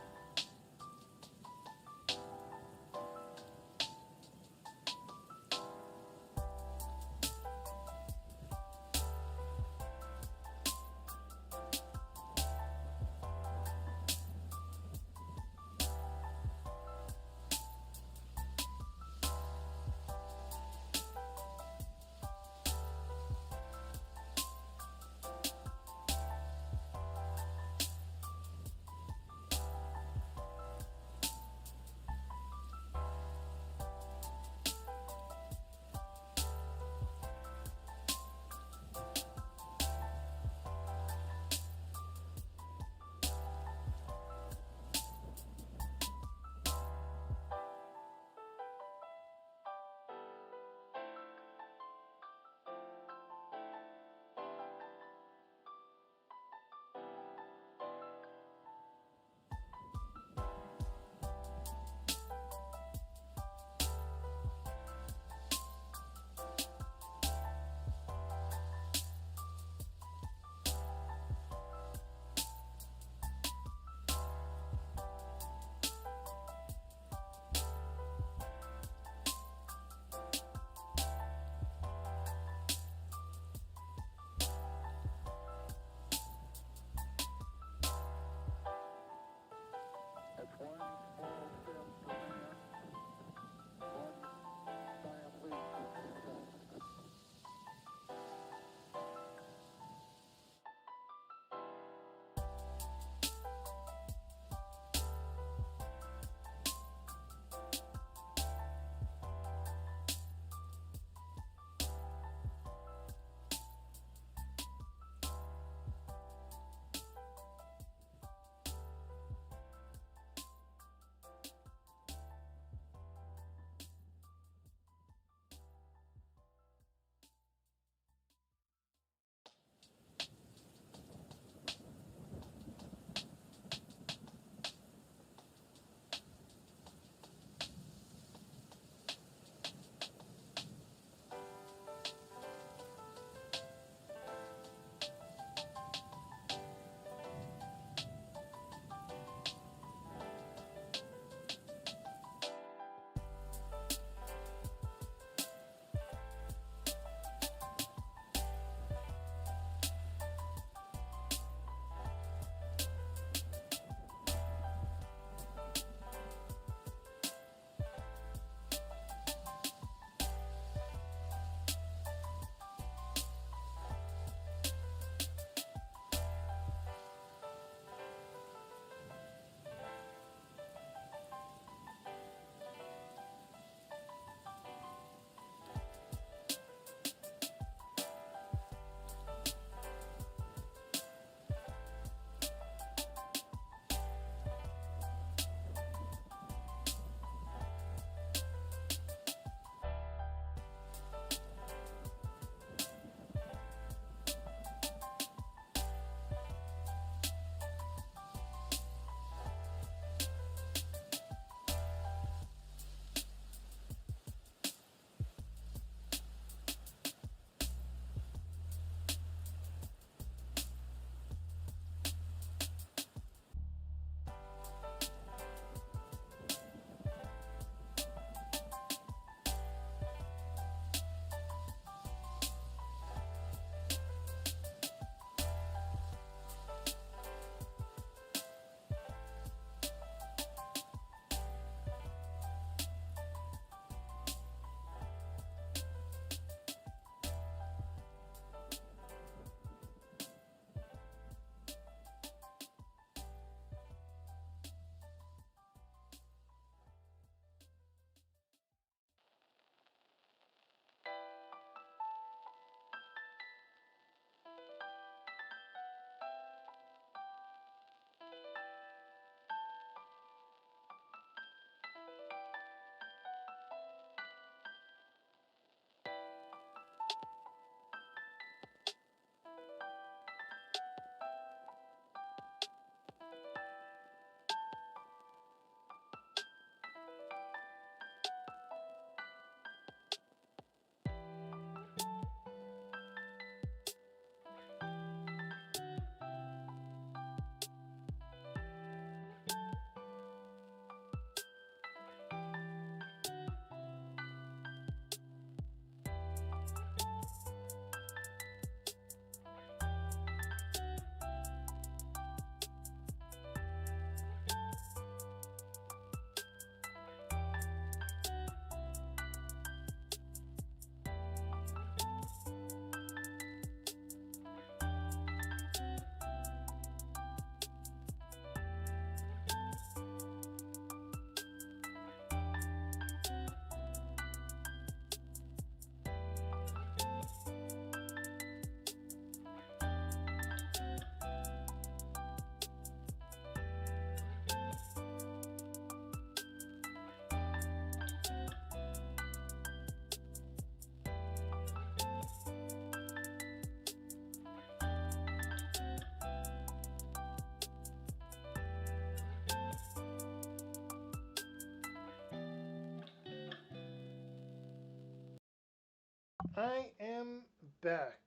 I am back.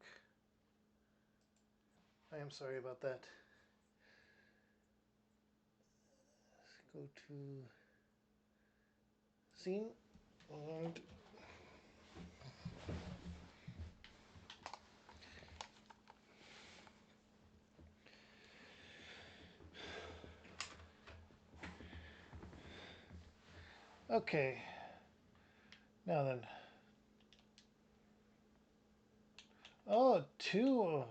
I am sorry about that. Let's go to scene and okay. Now then. Oh, two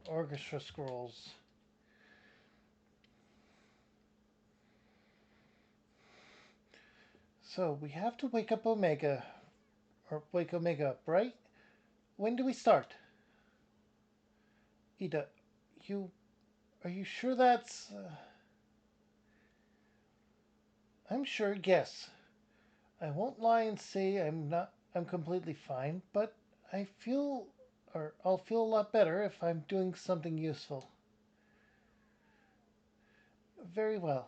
orchestra scrolls. So we have to wake up Omega, or wake Omega up, right? When do we start? Ida, you are you sure that's? I'm sure. Yes. I won't lie and say I'm not. I'm completely fine, but I feel, or I'll feel a lot better if I'm doing something useful. Very well.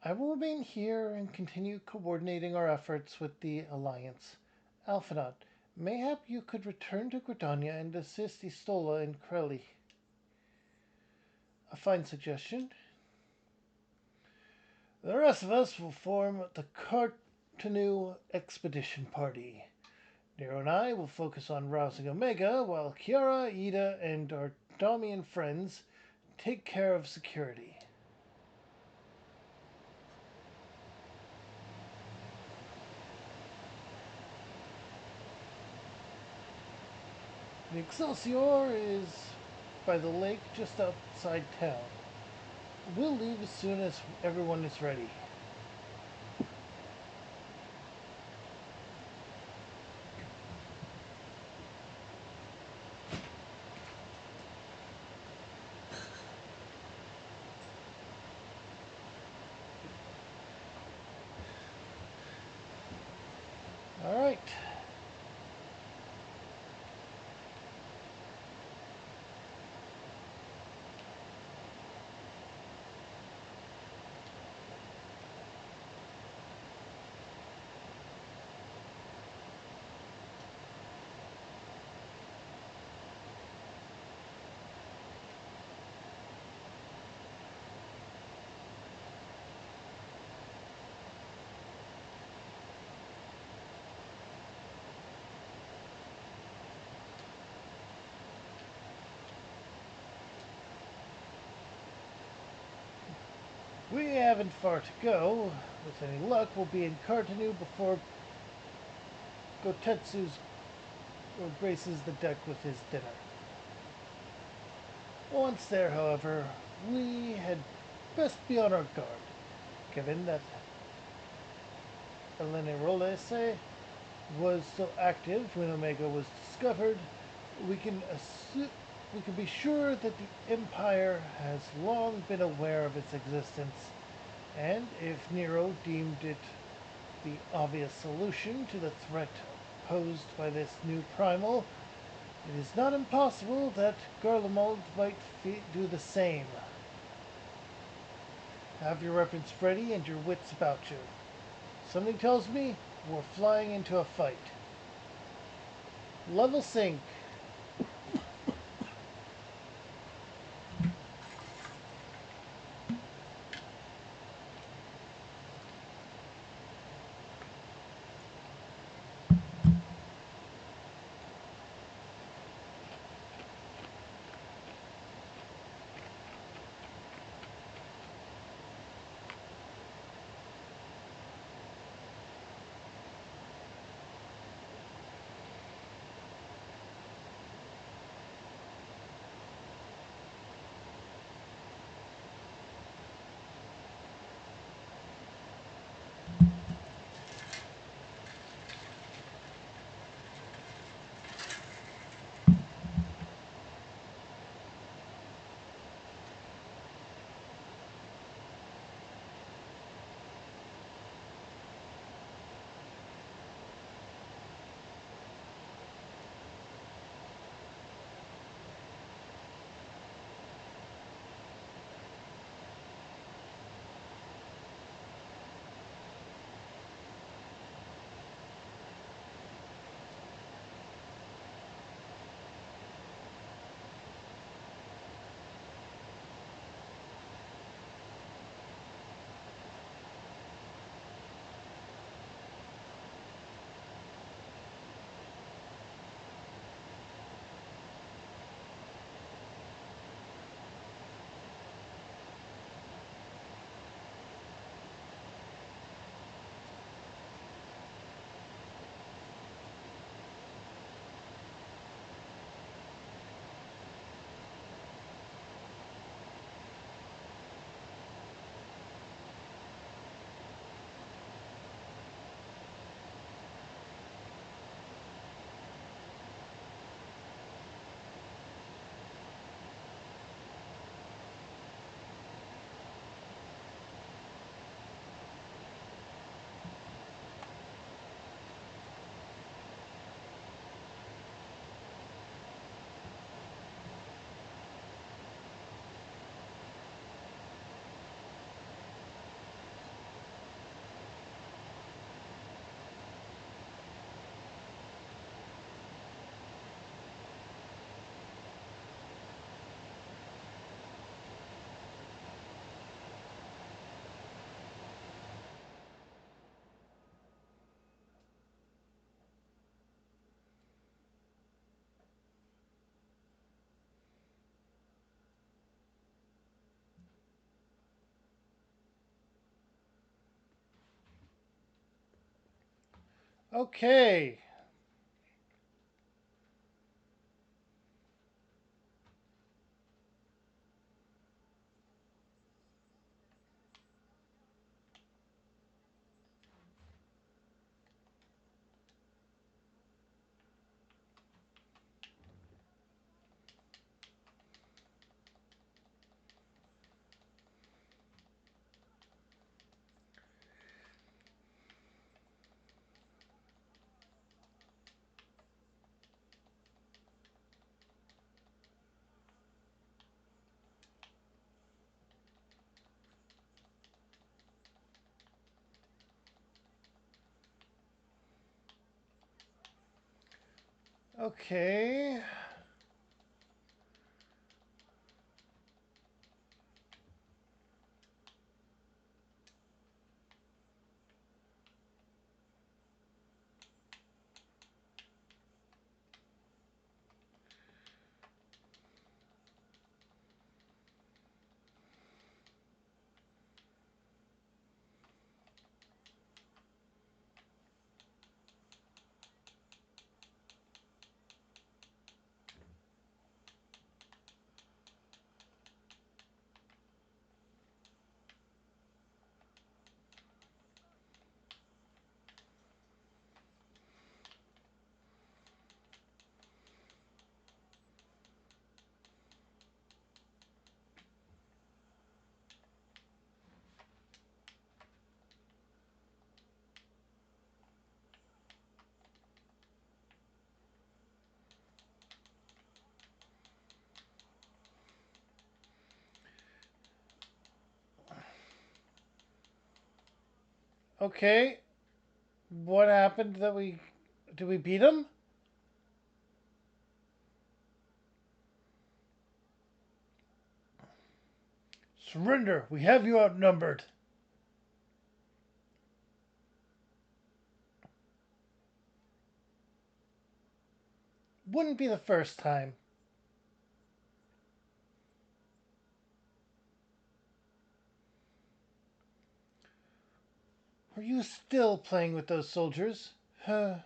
I will remain here and continue coordinating our efforts with the Alliance. Alphinaud, mayhap you could return to Gridania and assist Istola and Crelly. A fine suggestion. The rest of us will form the Cartanu Expedition Party. Nero and I will focus on rousing Omega, while Kiara, Ida, and our Damian friends take care of security. The Excelsior is by the lake just outside town. We'll leave as soon as everyone is ready. All right. We haven't far to go. With any luck, we'll be in Cartanu before Gotetsu graces the deck with his dinner. Once there, however, we had best be on our guard, given that Elena Rolese was so active when Omega was discovered. We can be sure that the Empire has long been aware of its existence, and if Nero deemed it the obvious solution to the threat posed by this new primal, it is not impossible that Garlemald might do the same. Have your weapons ready and your wits about you. Something tells me we're flying into a fight. Level sync. Okay. Okay. Okay. What happened that we... Did we beat him? Surrender. We have you outnumbered. Wouldn't be the first time. Are you still playing with those soldiers? I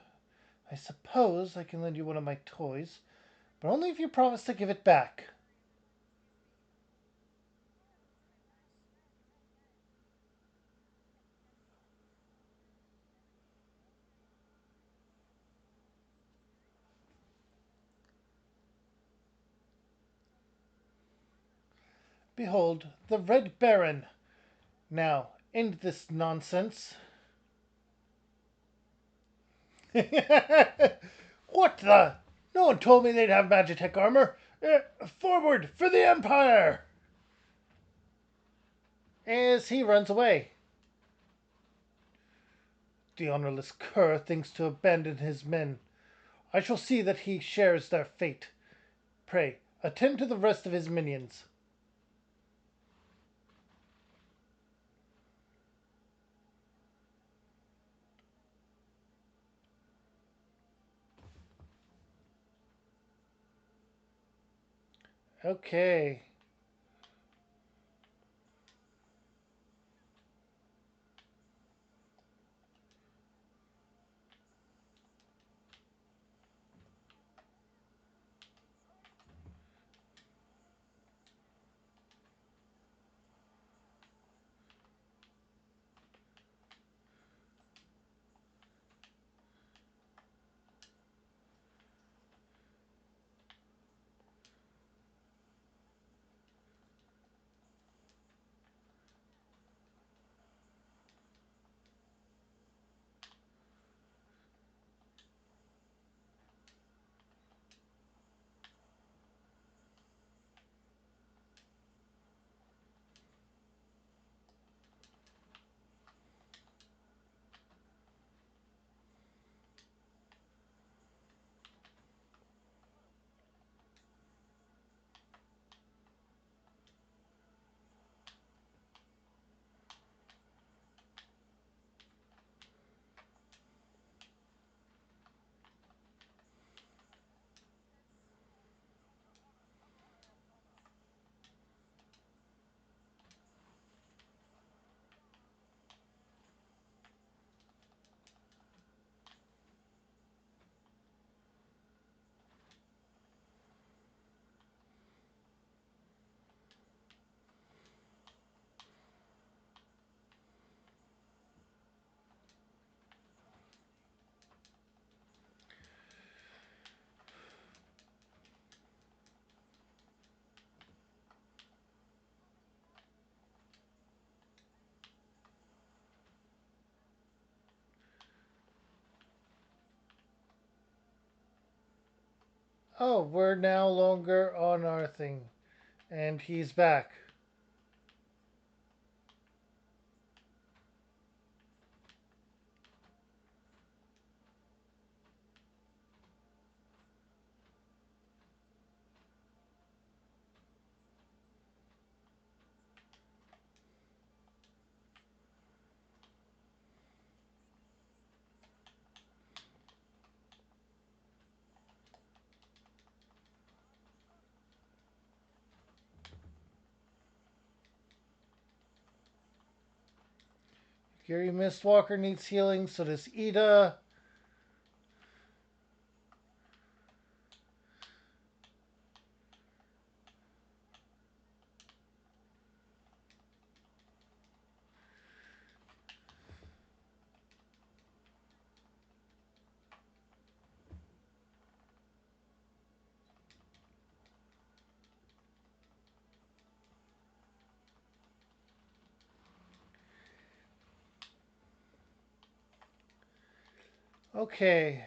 suppose I can lend you one of my toys, but only if you promise to give it back. Behold, the Red Baron. Now, end this nonsense. What the? No one told me they'd have Magitech armor. Forward for the Empire! As he runs away. The honorless cur thinks to abandon his men. I shall see that he shares their fate. Pray, attend to the rest of his minions. Okay. Oh, we're now longer on our thing. And he's back. Gary Mistwalker needs healing, so does Ida. Okay.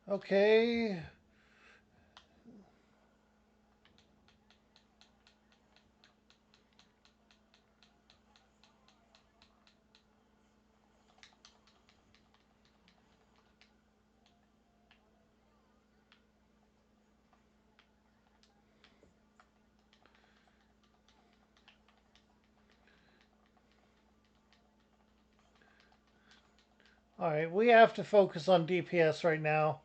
Okay. Alright, we have to focus on DPS right now.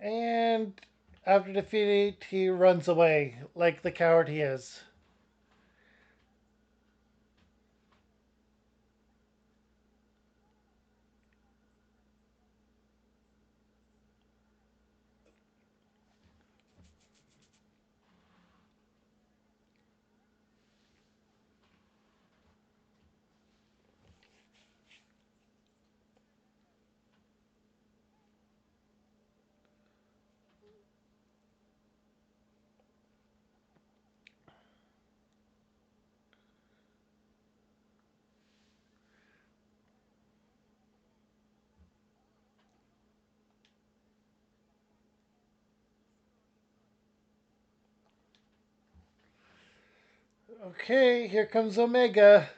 And after defeat, he runs away like the coward he is. Okay, here comes Omega.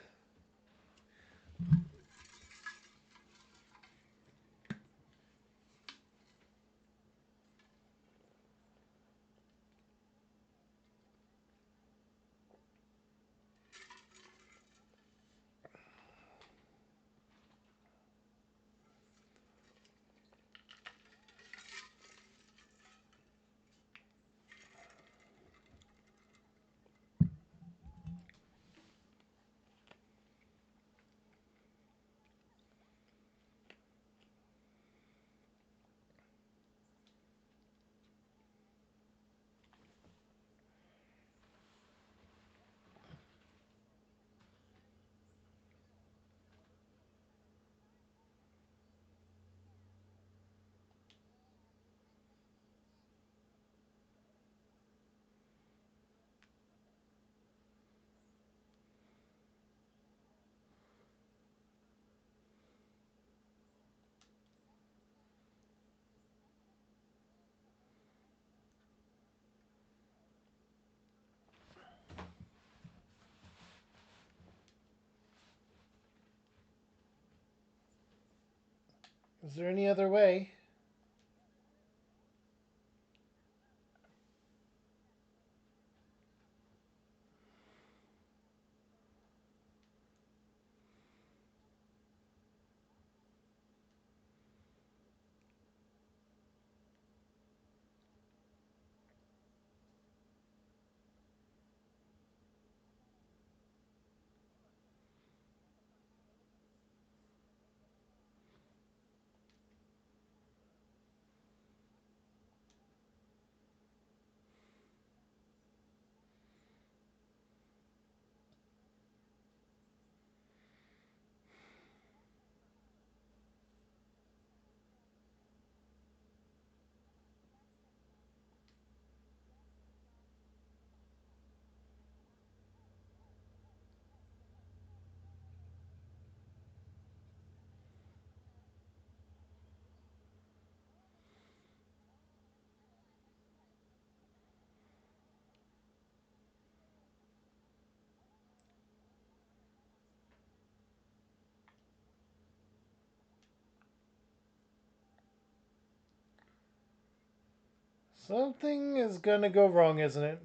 Is there any other way? Something is gonna go wrong, isn't it?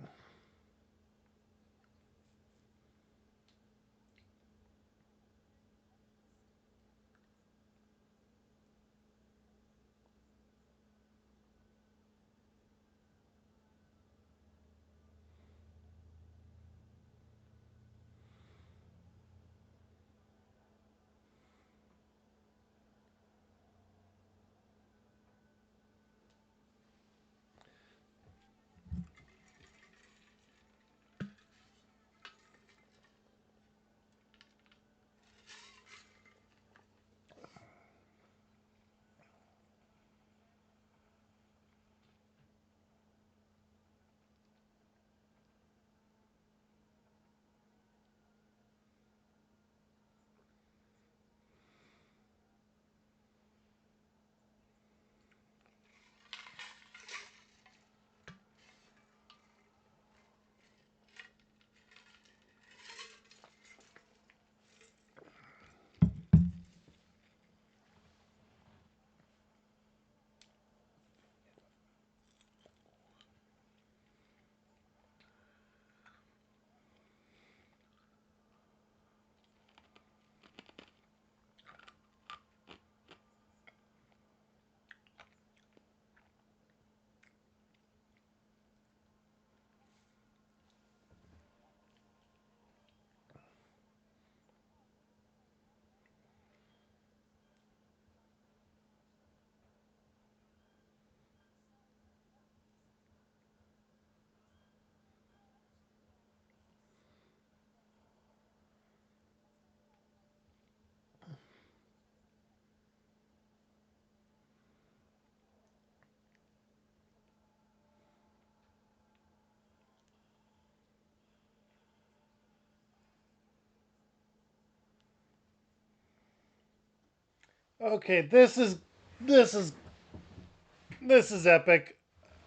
Okay, this is this is epic.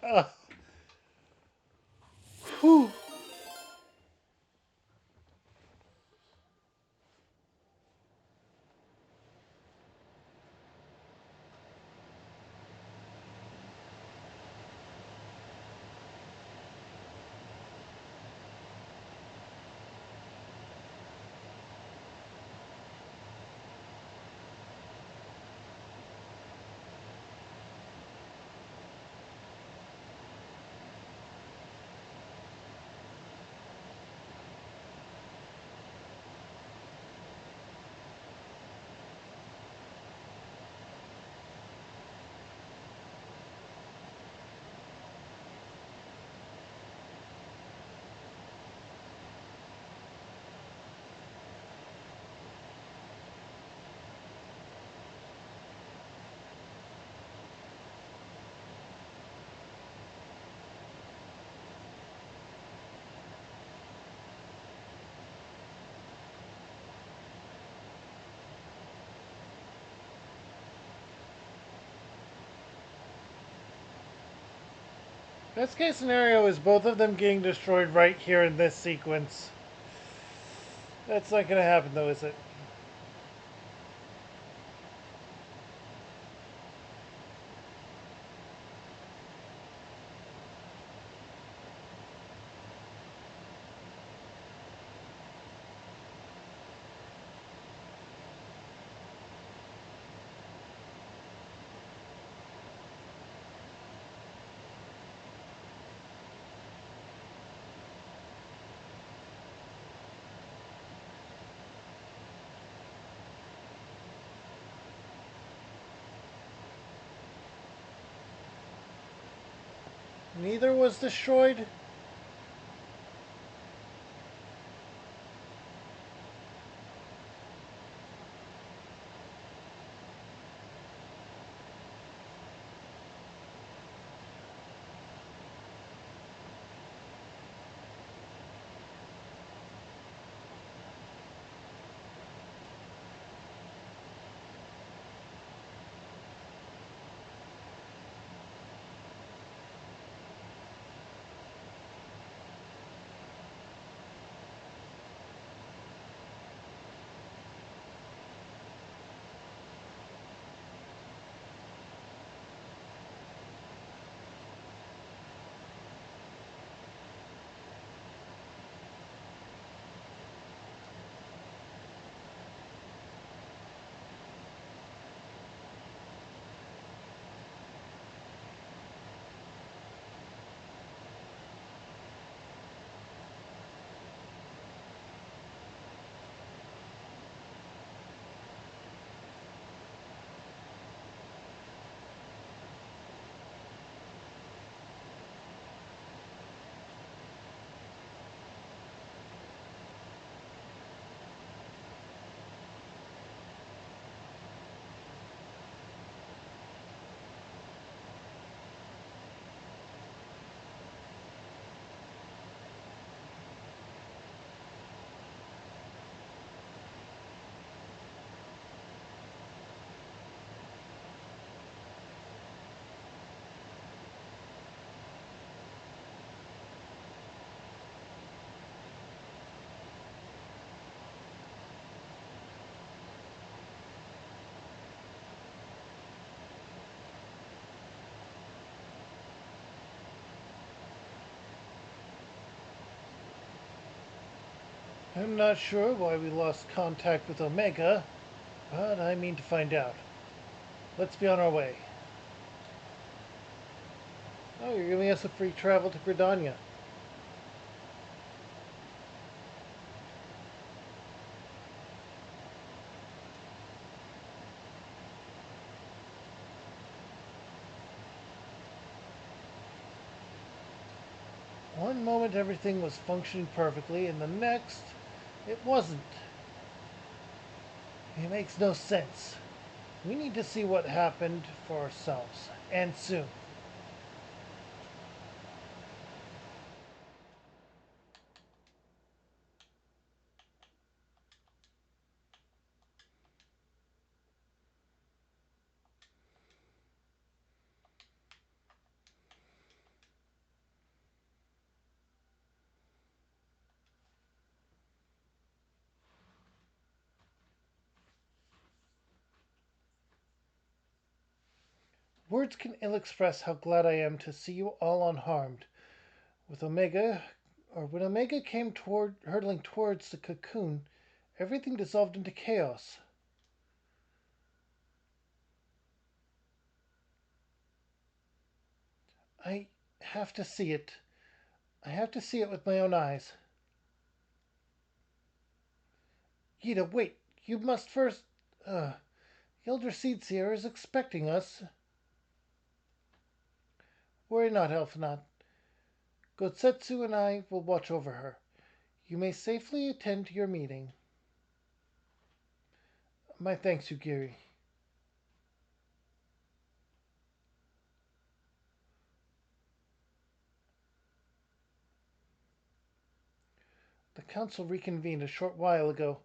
Uh, whew. Best case scenario is both of them getting destroyed right here in this sequence. That's not gonna happen though, is it? Neither was destroyed. I'm not sure why we lost contact with Omega, but I mean to find out. Let's be on our way. Oh, you're giving us a free travel to Gridania. One moment everything was functioning perfectly, and the next, it wasn't. It makes no sense. We need to see what happened for ourselves, and soon. Words can ill express how glad I am to see you all unharmed. With Omega, or when Omega came hurtling towards the cocoon, everything dissolved into chaos. I have to see it. I have to see it with my own eyes. Yida, wait. You must first. The Elder Seedseer is expecting us. Worry not, Elfanath. Gotsetsu and I will watch over her. You may safely attend to your meeting. My thanks, Ugiri. The council reconvened a short while ago.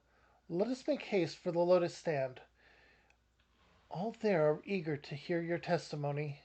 Let us make haste for the Lotus Stand. All there are eager to hear your testimony.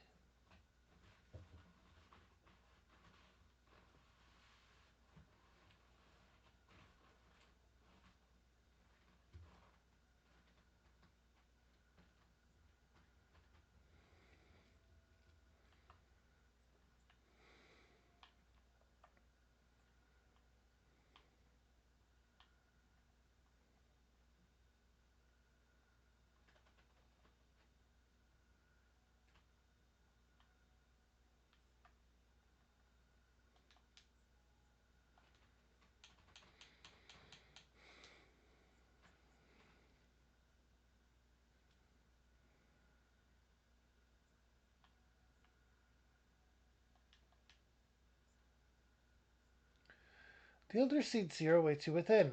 The Elder Seedseer awaits you within.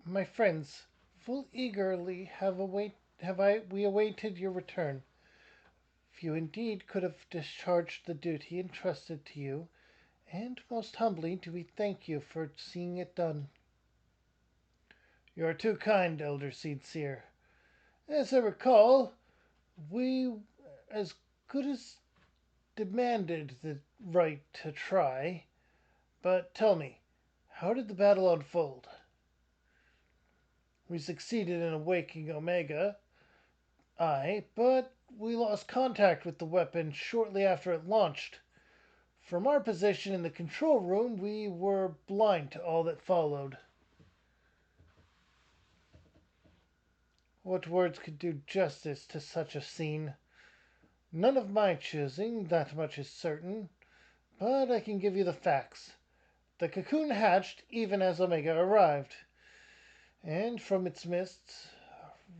My friends, full eagerly we awaited your return. Few indeed could have discharged the duty entrusted to you, and most humbly do we thank you for seeing it done. You are too kind, Elder Seedseer. As I recall, we as good as demanded the right to try. But tell me, how did the battle unfold? We succeeded in awakening Omega, aye, but we lost contact with the weapon shortly after it launched. From our position in the control room, we were blind to all that followed. What words could do justice to such a scene? None of my choosing, that much is certain, but I can give you the facts. The cocoon hatched even as Omega arrived, and from its midst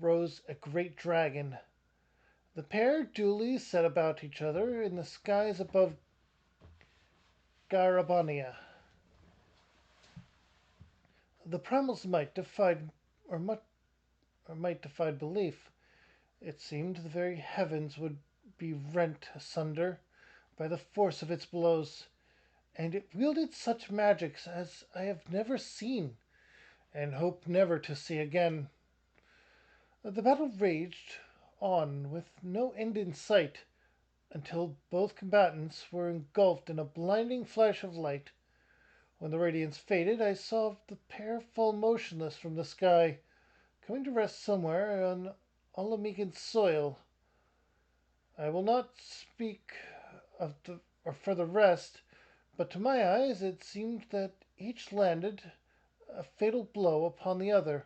rose a great dragon. The pair duly set about each other in the skies above Garabania. The primal's might defied, or, might defied belief. It seemed the very heavens would be rent asunder by the force of its blows, and it wielded such magics as I have never seen, and hope never to see again. The battle raged on with no end in sight until both combatants were engulfed in a blinding flash of light. When the radiance faded, I saw the pair fall motionless from the sky, coming to rest somewhere on Olamican soil. I will not speak of the or for the rest, but to my eyes it seemed that each landed a fatal blow upon the other.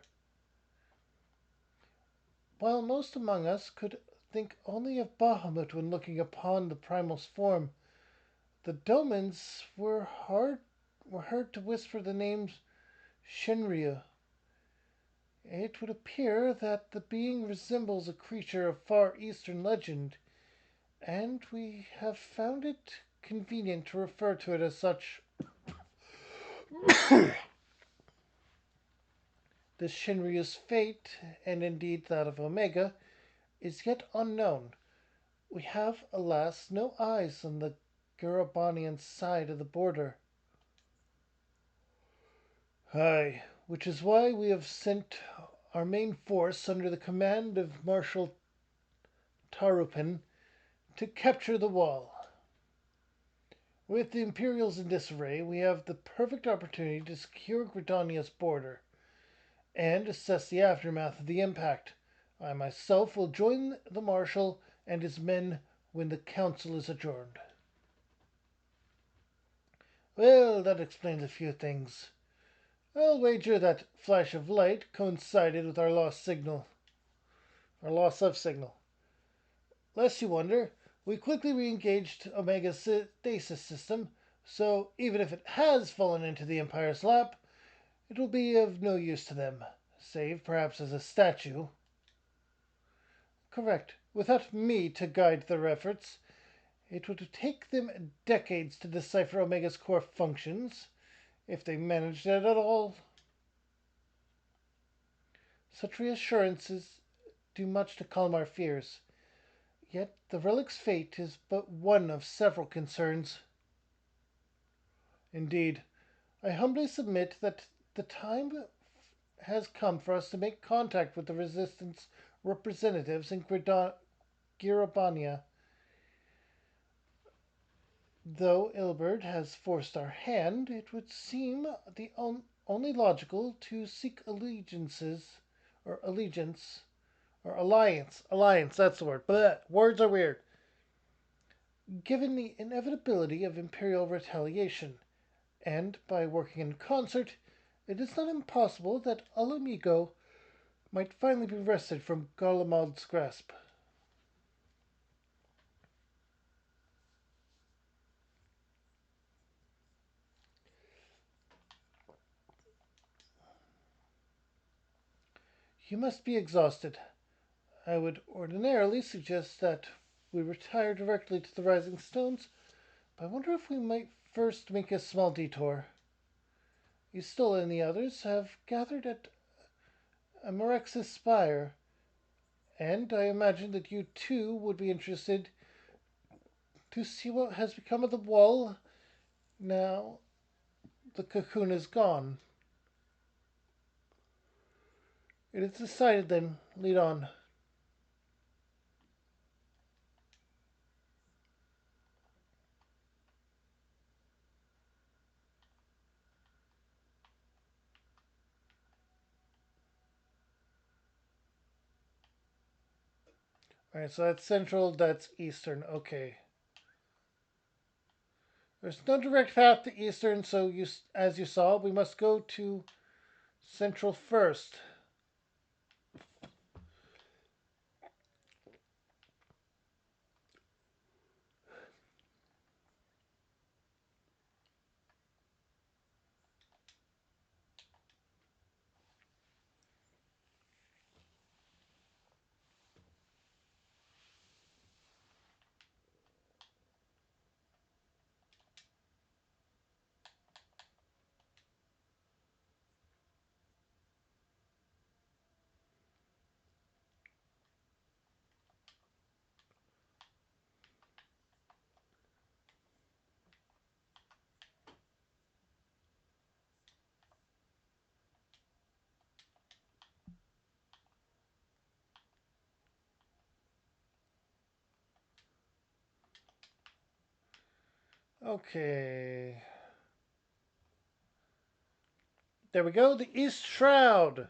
While most among us could think only of Bahamut when looking upon the primal's form, the Domans were heard to whisper the name Shinryu. It would appear that the being resembles a creature of far eastern legend, and we have found it convenient to refer to it as such. This Shinryu's fate, and indeed that of Omega, is yet unknown. We have, alas, no eyes on the Garabanian side of the border. Aye, which is why we have sent our main force under the command of Marshal Tarupin to capture the wall. With the Imperials in disarray, we have the perfect opportunity to secure Gridania's border and assess the aftermath of the impact. I myself will join the Marshal and his men when the council is adjourned. Well, that explains a few things. I'll wager that flash of light coincided with our loss of signal. Lest you wonder, we quickly re-engaged Omega's stasis system, so even if it has fallen into the Empire's lap, it will be of no use to them, save perhaps as a statue. Correct. Without me to guide their efforts, it would take them decades to decipher Omega's core functions, if they managed it at all. Such reassurances do much to calm our fears. Yet the relic's fate is but one of several concerns. Indeed, I humbly submit that the time has come for us to make contact with the Resistance representatives in Girabania. Though Ilberd has forced our hand, it would seem the only logical to seek allegiance, or alliance, that's the word. But words are weird. Given the inevitability of Imperial retaliation, and by working in concert, it is not impossible that Alamigo might finally be wrested from Garlemald's grasp. You must be exhausted. I would ordinarily suggest that we retire directly to the Rising Stones, but I wonder if we might first make a small detour. Istola and the others have gathered at Amarex's spire, and I imagine that you too would be interested to see what has become of the wall now the cocoon is gone. It is decided then. Lead on. Alright, so that's central, that's eastern. Okay. There's no direct path to eastern, so as you saw, we must go to central first. Okay. There we go. The East Shroud.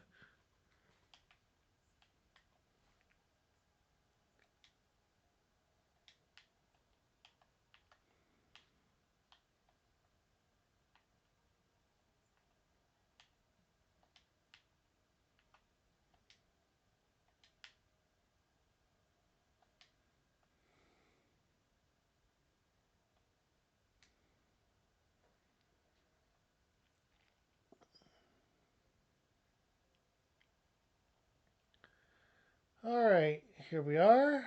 All right, here we are.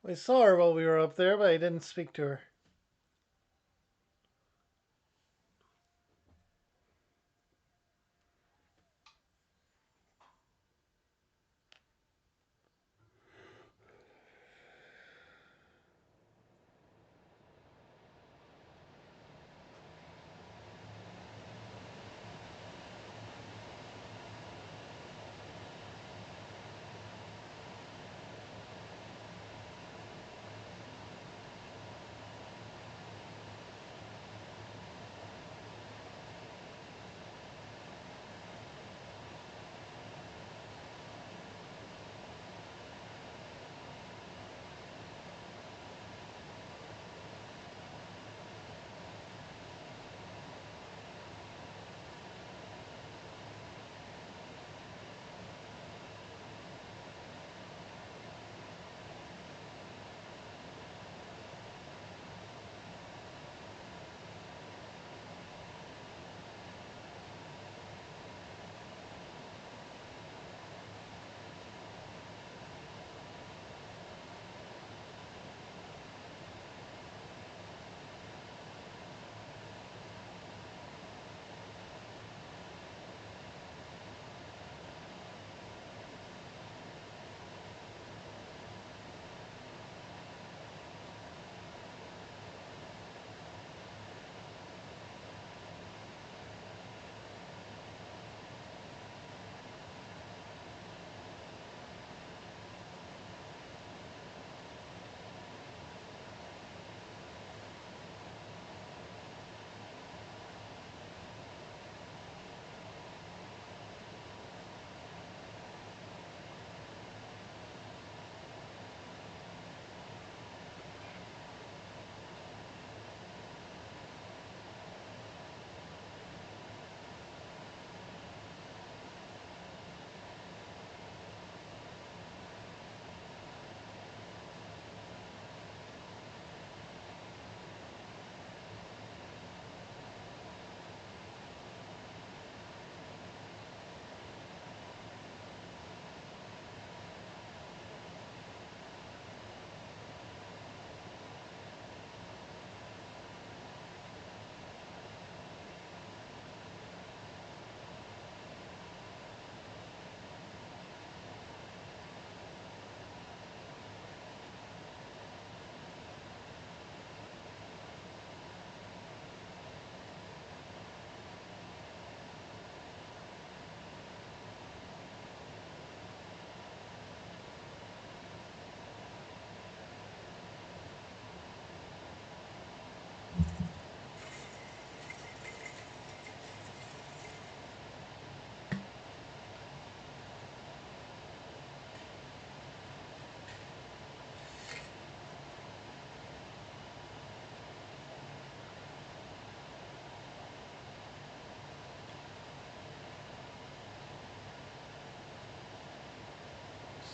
We saw her while we were up there, but I didn't speak to her.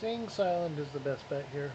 Staying silent is the best bet here.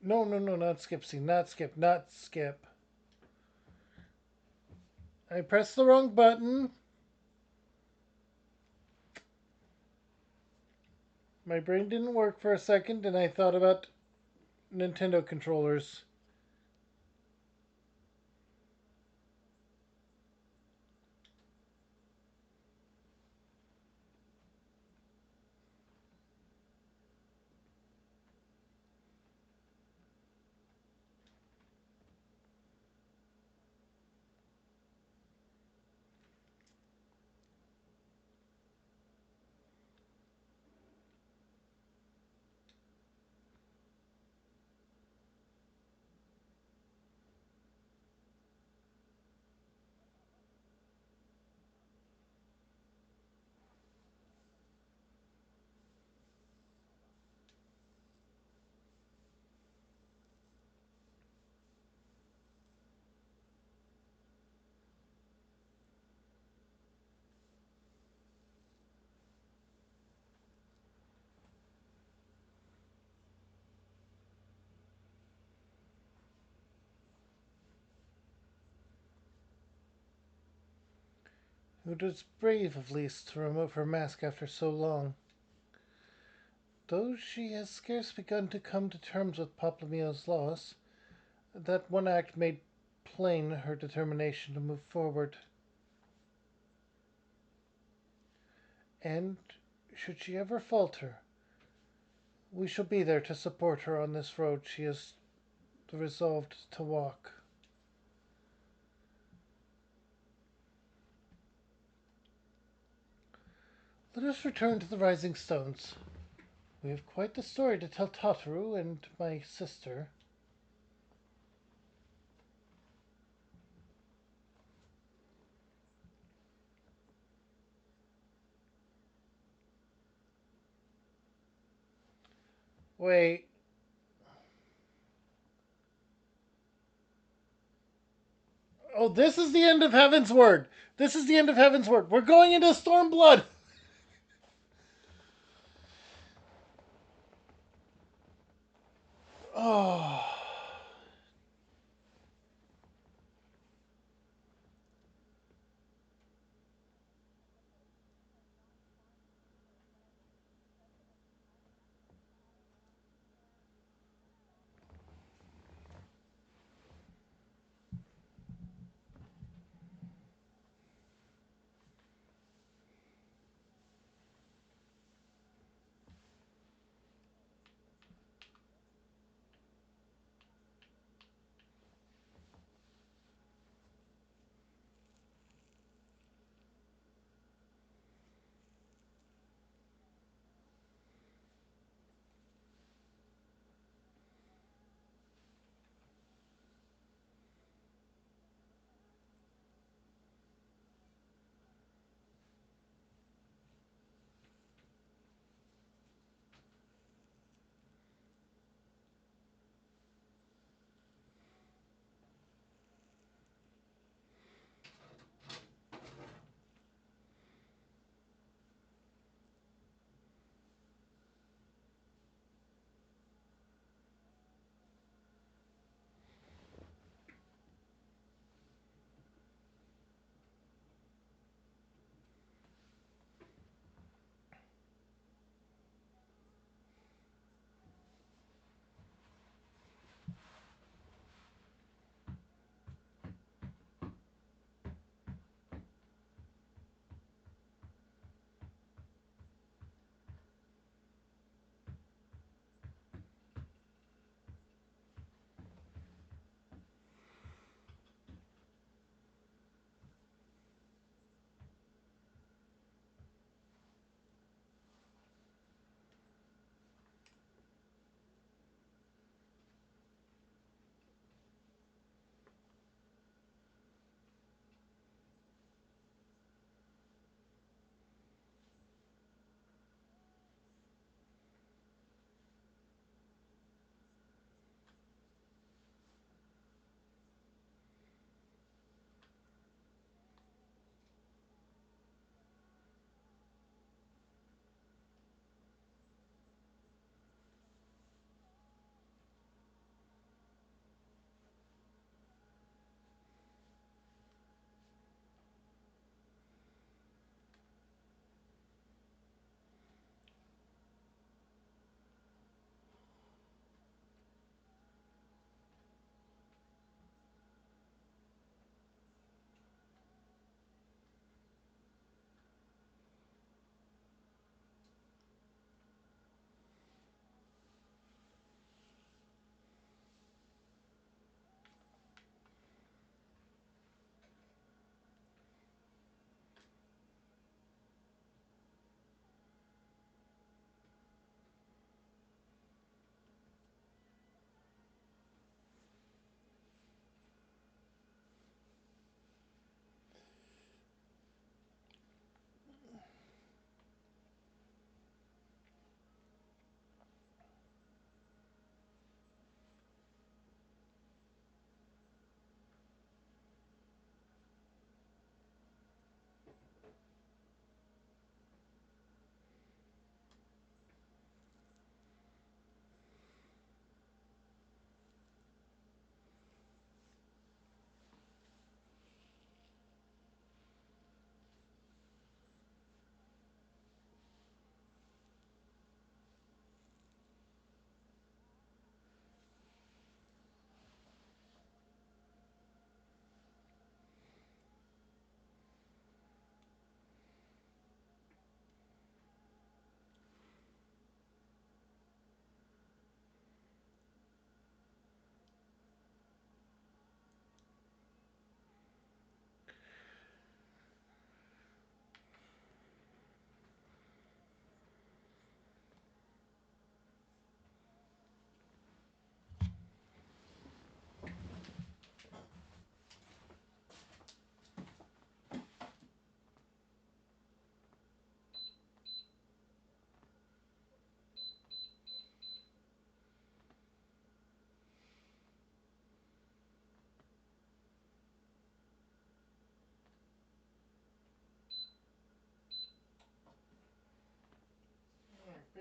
No, no, no, not skip scene. Not skip. Not skip. I pressed the wrong button. My brain didn't work for a second, and I thought about Nintendo controllers. It was brave of Lise to remove her mask after so long. Though she has scarce begun to come to terms with Poplamio's loss, that one act made plain her determination to move forward. And, should she ever falter, we shall be there to support her on this road she has resolved to walk. Let us return to the Rising Stones. We have quite the story to tell Totoro and my sister. Wait. Oh, this is the end of Heaven's Word. This is the end of Heaven's Word. We're going into Stormblood. Oh.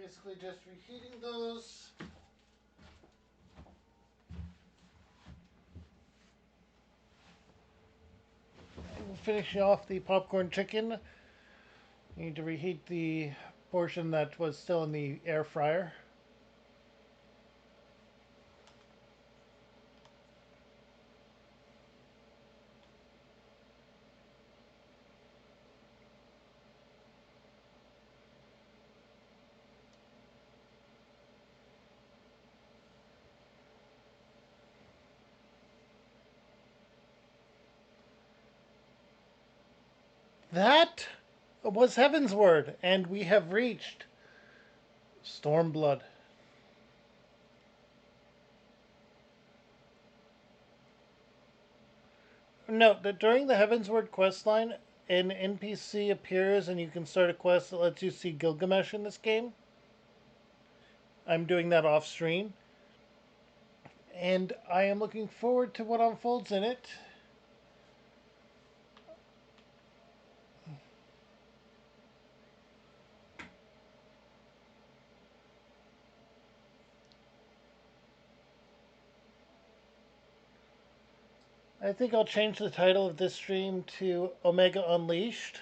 Basically just reheating those. And finishing off the popcorn chicken. You need to reheat the portion that was still in the air fryer. That was Heavensward, and we have reached Stormblood. Note that during the Heavensward questline, an NPC appears and you can start a quest that lets you see Gilgamesh in this game. I'm doing that off screen. And I am looking forward to what unfolds in it. I think I'll change the title of this stream to Omega Unleashed.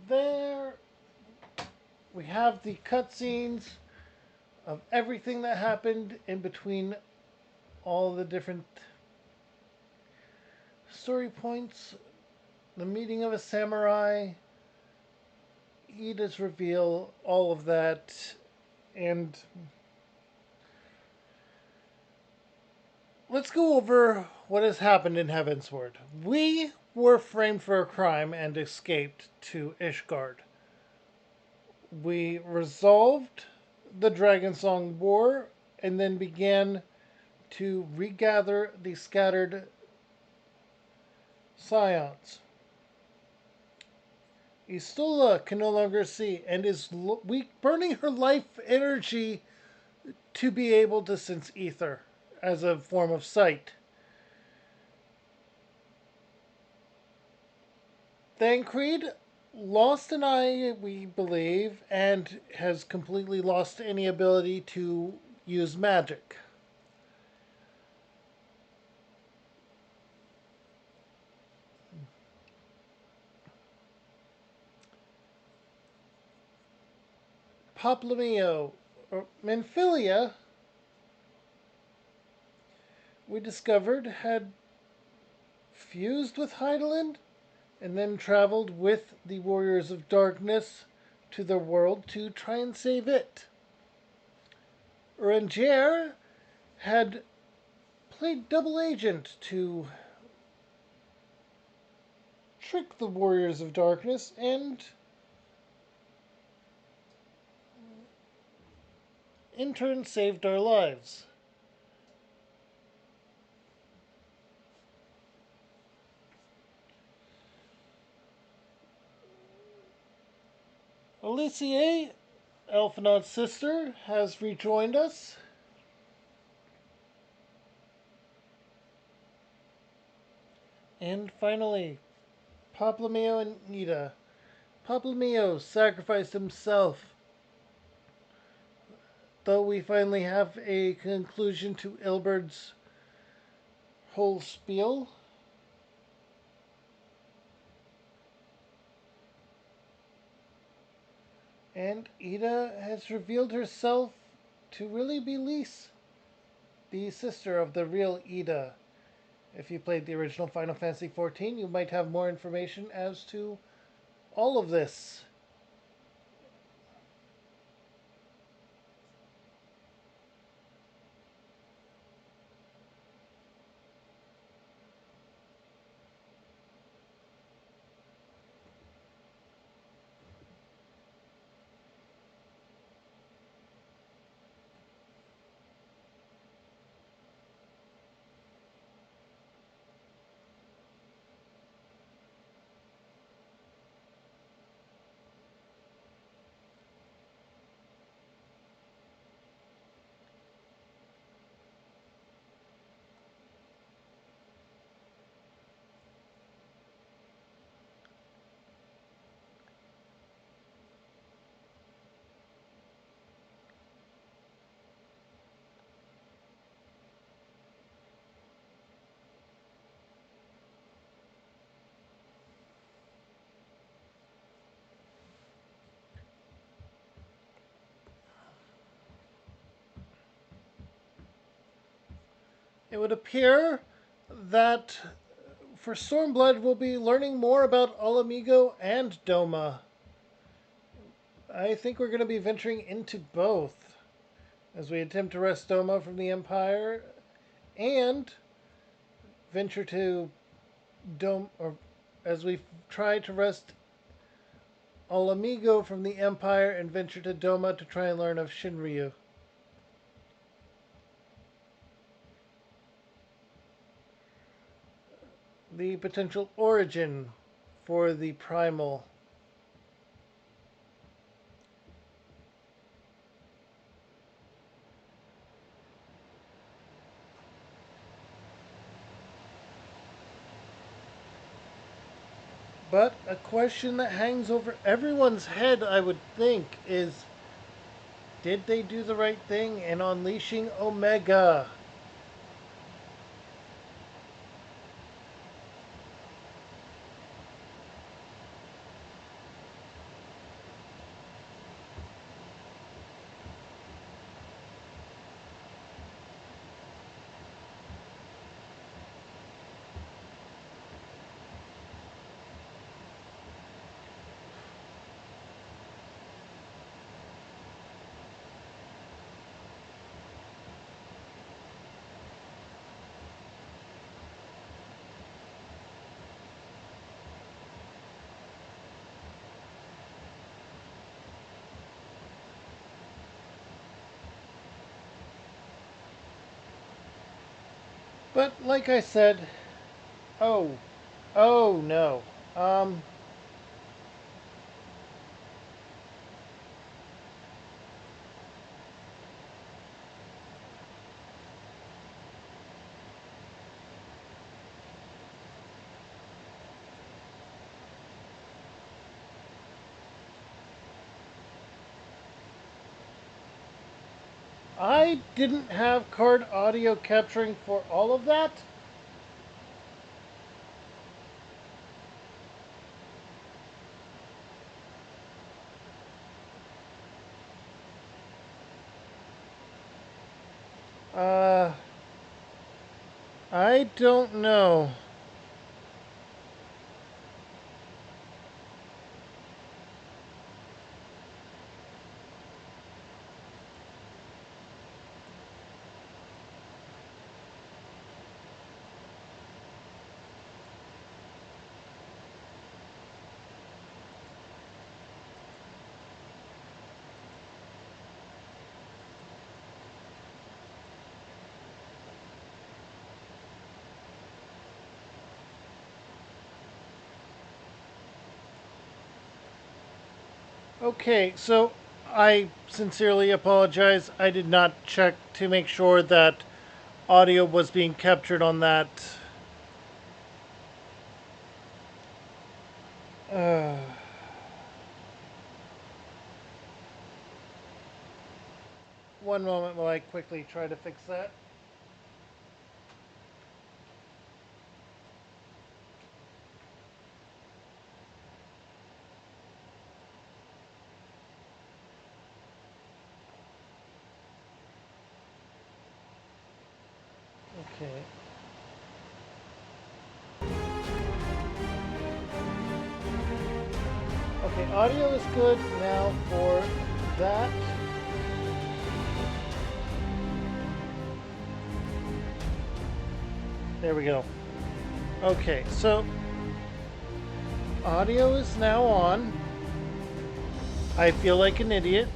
There we have the cutscenes of everything that happened in between all the different story points. The meeting of a samurai, Ida's reveal, all of that. And let's go over what has happened in Heavensward. We were framed for a crime and escaped to Ishgard. We resolved the Dragonsong War and then began to regather the scattered scions. Istula can no longer see and is burning her life energy to be able to sense ether as a form of sight. Thancred lost an eye, we believe, and has completely lost any ability to use magic. Poplamio, or Menphilia, we discovered had fused with Hydaelyn and then traveled with the Warriors of Darkness to the world to try and save it. Ranger had played double agent to trick the Warriors of Darkness and in turn saved our lives. Alicia, Alphinaud's sister, has rejoined us. And finally, Popplomeo and Nita. Popplomeo sacrificed himself, though we finally have a conclusion to Ilbert's whole spiel. And Ida has revealed herself to really be Lise, the sister of the real Ida. If you played the original Final Fantasy XIV, you might have more information as to all of this. It would appear that for Stormblood, we'll be learning more about Ala Mhigo and Doma. I think we're going to be venturing into both as we attempt to wrest Doma from the Empire and venture to or as we try to wrest Ala Mhigo from the Empire and venture to Doma to try and learn of Shinryu. The potential origin for the primal. But a question that hangs over everyone's head, I would think, is did they do the right thing in unleashing Omega? But like I said, oh, oh no. Um, I didn't have card audio capturing for all of that. Uh, I don't know. Okay, so I sincerely apologize. I did not check to make sure that audio was being captured on that. Uh, One moment while I quickly try to fix that. Okay. Okay, audio is good now for that. There we go. Okay, so audio is now on. I feel like an idiot.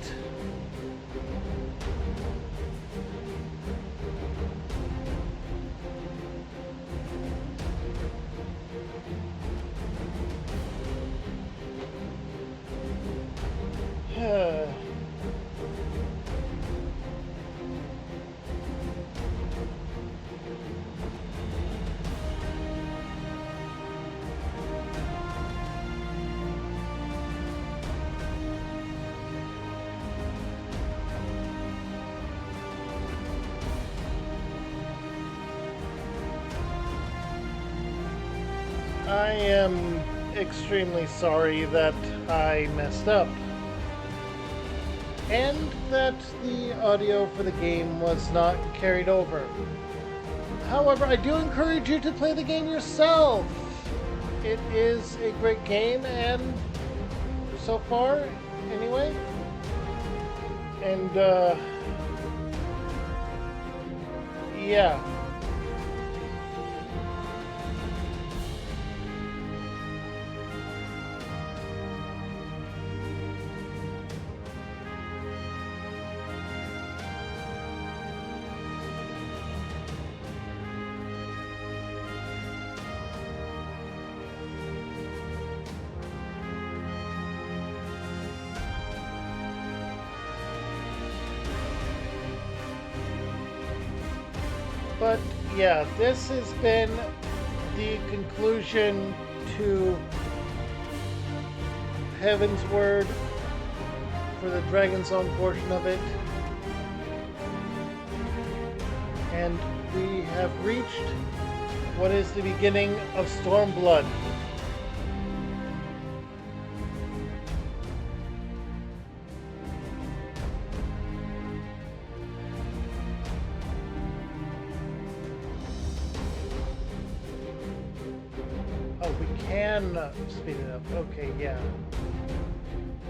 I am extremely sorry that I messed up. And that the audio for the game was not carried over. However, I do encourage you to play the game yourself. It is a great game, and so far, anyway. And, yeah. But yeah, this has been the conclusion to Heaven's Word for the Dragon Song portion of it. And we have reached what is the beginning of Stormblood. Oh, we can speed it up. Okay, yeah.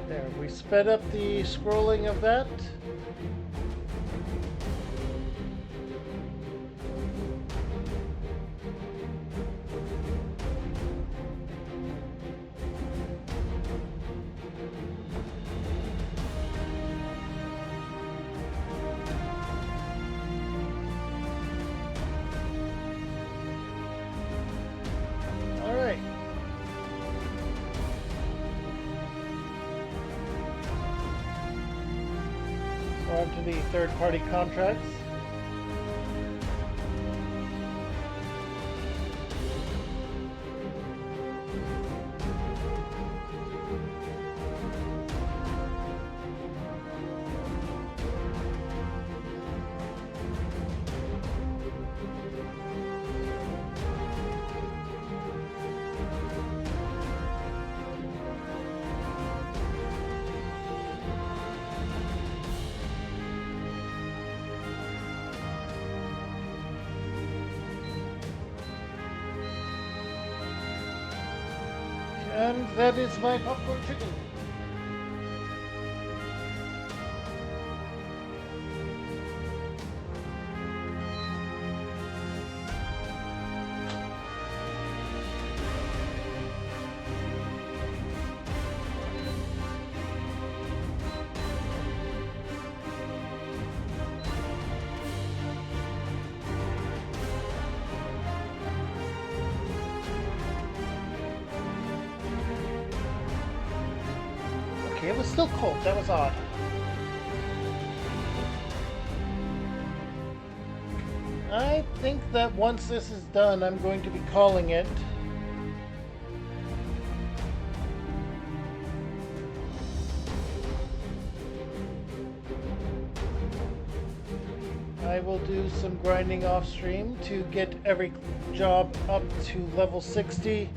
There, we sped up the scrolling of that. All right. On to the third-party contracts. And that is my popcorn chicken. Okay, it was still cold. That was odd. I think that once this is done, I'm going to be calling it. I will do some grinding off stream to get every job up to level 60.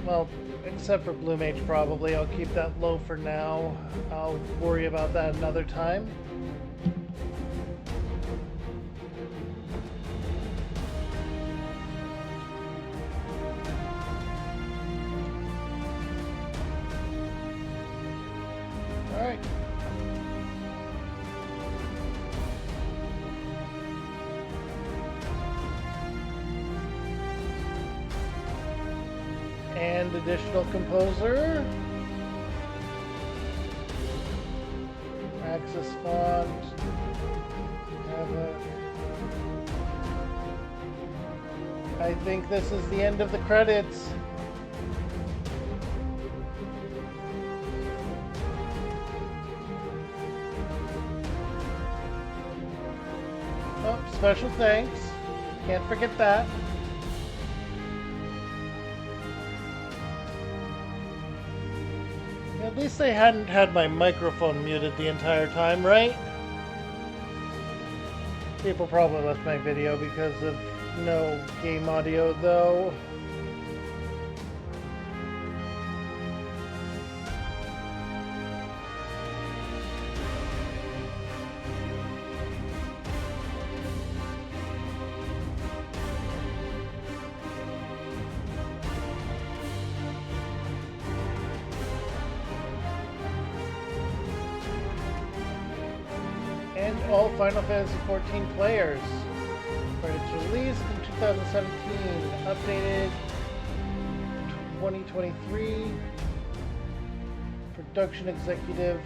Well, except for Blue Mage probably. I'll keep that low for now. I'll worry about that another time. Alright. And additional composer. Access font. I think this is the end of the credits. Oh, special thanks. Can't forget that. At least they hadn't had my microphone muted the entire time, right? People probably left my video because of no game audio, though. And all Final Fantasy XIV players. Credits released in 2017, updated 2023. Production executive,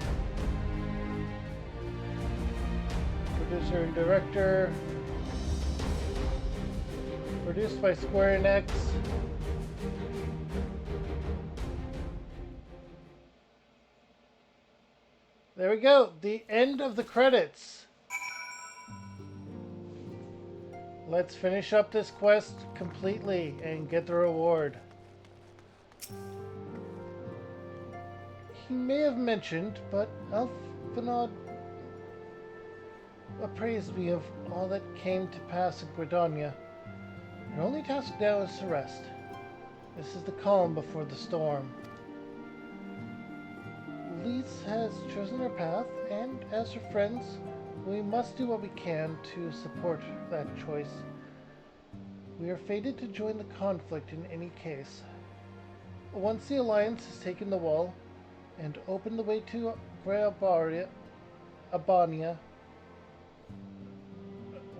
producer and director. Produced by Square Enix. There we go, the end of the credits. Let's finish up this quest completely and get the reward. He may have mentioned, but Alphinaud appraised me of all that came to pass in Gridania. Your only task now is to rest. This is the calm before the storm. Lise has chosen her path, and as her friends, we must do what we can to support that choice. We are fated to join the conflict in any case. Once the Alliance has taken the wall and opened the way to Abania,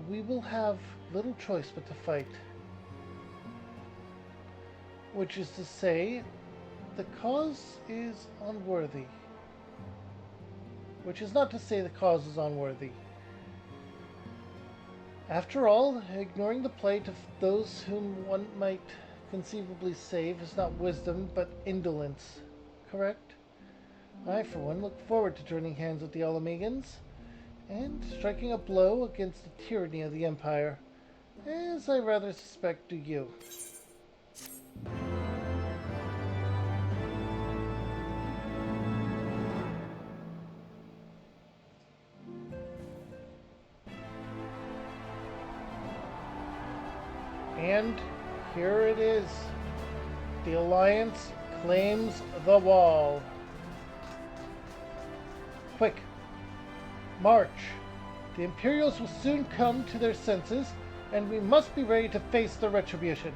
we will have little choice but to fight. Which is to say, the cause is unworthy. Which is not to say the cause is unworthy. After all, ignoring the plight of those whom one might conceivably save is not wisdom, but indolence. Correct? I, for one, look forward to joining hands with the Alamegans and striking a blow against the tyranny of the Empire, as I rather suspect do you. And here it is. The Alliance claims the wall. Quick, march. The Imperials will soon come to their senses, and we must be ready to face the retribution.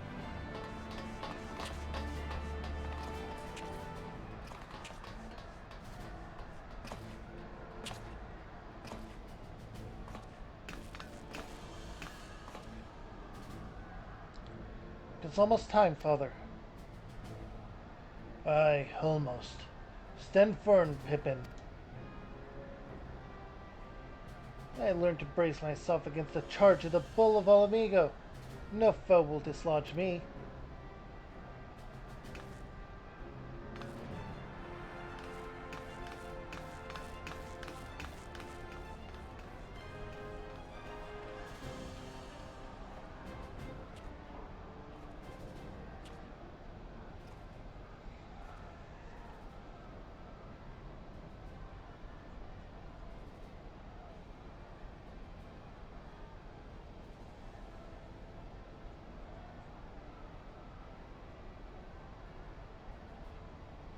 It's almost time, Father. Aye, almost. Stand firm, Pippin. I learned to brace myself against the charge of the Bull of Alamigo. No foe will dislodge me.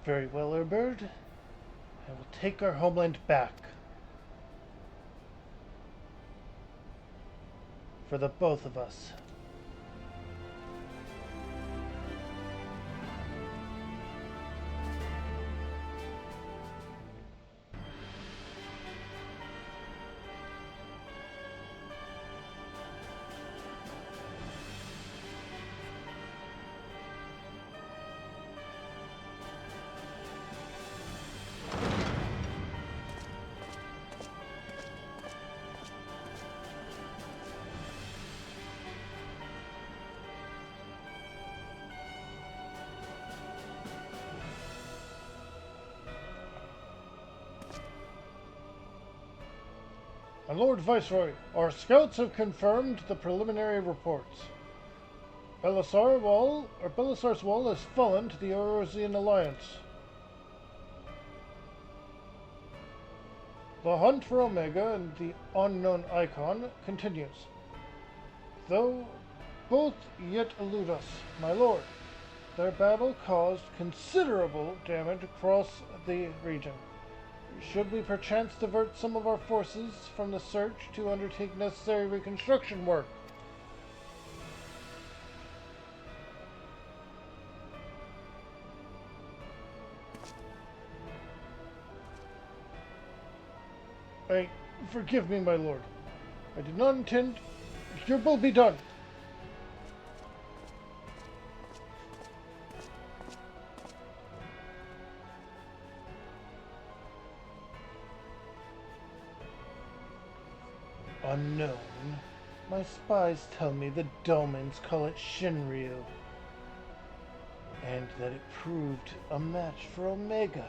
Very well, Erbird. I will take our homeland back. For the both of us. My Lord Viceroy, our scouts have confirmed the preliminary reports. Belisar's wall has fallen to the Eorzean Alliance. The hunt for Omega and the unknown Icon continues. Though both yet elude us, my lord, their battle caused considerable damage across the region. Should we perchance divert some of our forces from the search to undertake necessary reconstruction work? Forgive me, my lord. I did not intend. Your will be done. Unknown. My spies tell me the Domans call it Shinryu, and that it proved a match for Omega.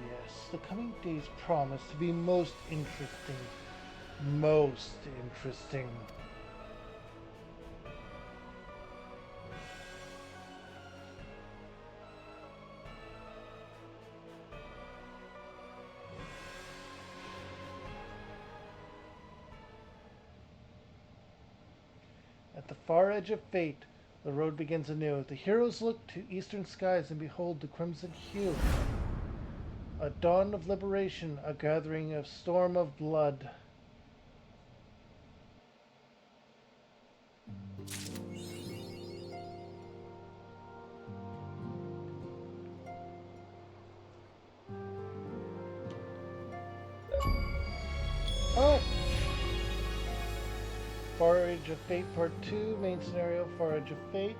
Yes, the coming days promise to be most interesting. Most interesting. At the far edge of fate, the road begins anew. The heroes look to eastern skies and behold the crimson hue. A dawn of liberation, a gathering of storm of blood. Oh! Far Edge of Fate Part 2, main scenario, Far Edge of Fate.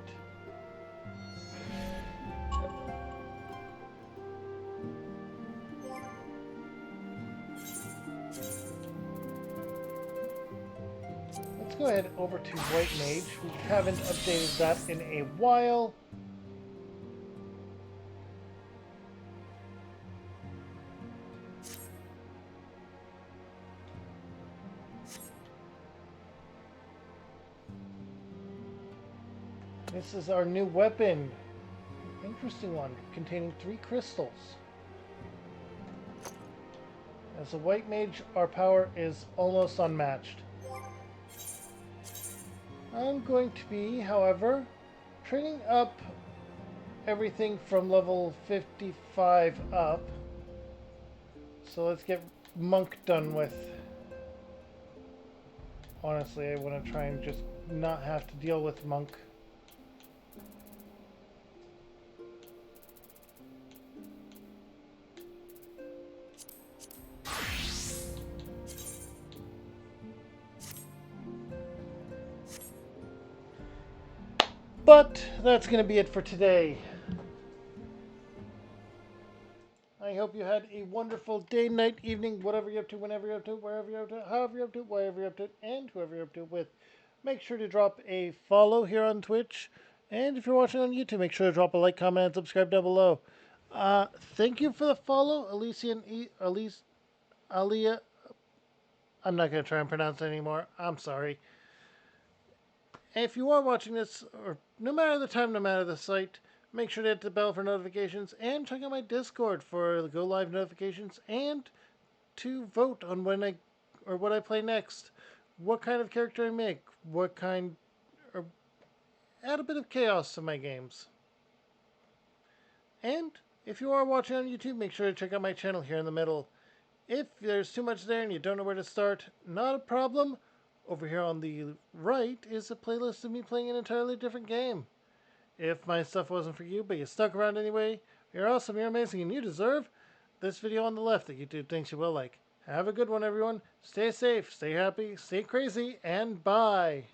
Let's go ahead over to White Mage. We haven't updated that in a while. This is our new weapon. Interesting one, containing 3 crystals. As a White Mage, our power is almost unmatched. I'm going to be, however, training up everything from level 55 up. So let's get Monk done with. Honestly, I want to try and just not have to deal with Monk. But that's going to be it for today. I hope you had a wonderful day, night, evening, whatever you're up to, whenever you're up to, wherever you're up to, however you're up to, wherever you're up to, and whoever you're up to with. Make sure to drop a follow here on Twitch. And if you're watching on YouTube, make sure to drop a like, comment, and subscribe down below. Thank you for the follow, Alia. I'm not going to try and pronounce it anymore. I'm sorry. If you are watching this, or no matter the time, no matter the site, make sure to hit the bell for notifications and check out my Discord for go live notifications and to vote on what I play next, what kind of character I make, or add a bit of chaos to my games. And If you are watching on YouTube, make sure to check out my channel here in the middle. If there's too much there and you don't know where to start, not a problem. Over here on the right is a playlist of me playing an entirely different game. If my stuff wasn't for you, but you stuck around anyway, you're awesome, you're amazing, and you deserve this video on the left that YouTube thinks you will like. Have a good one, everyone. Stay safe, stay happy, stay crazy, and bye.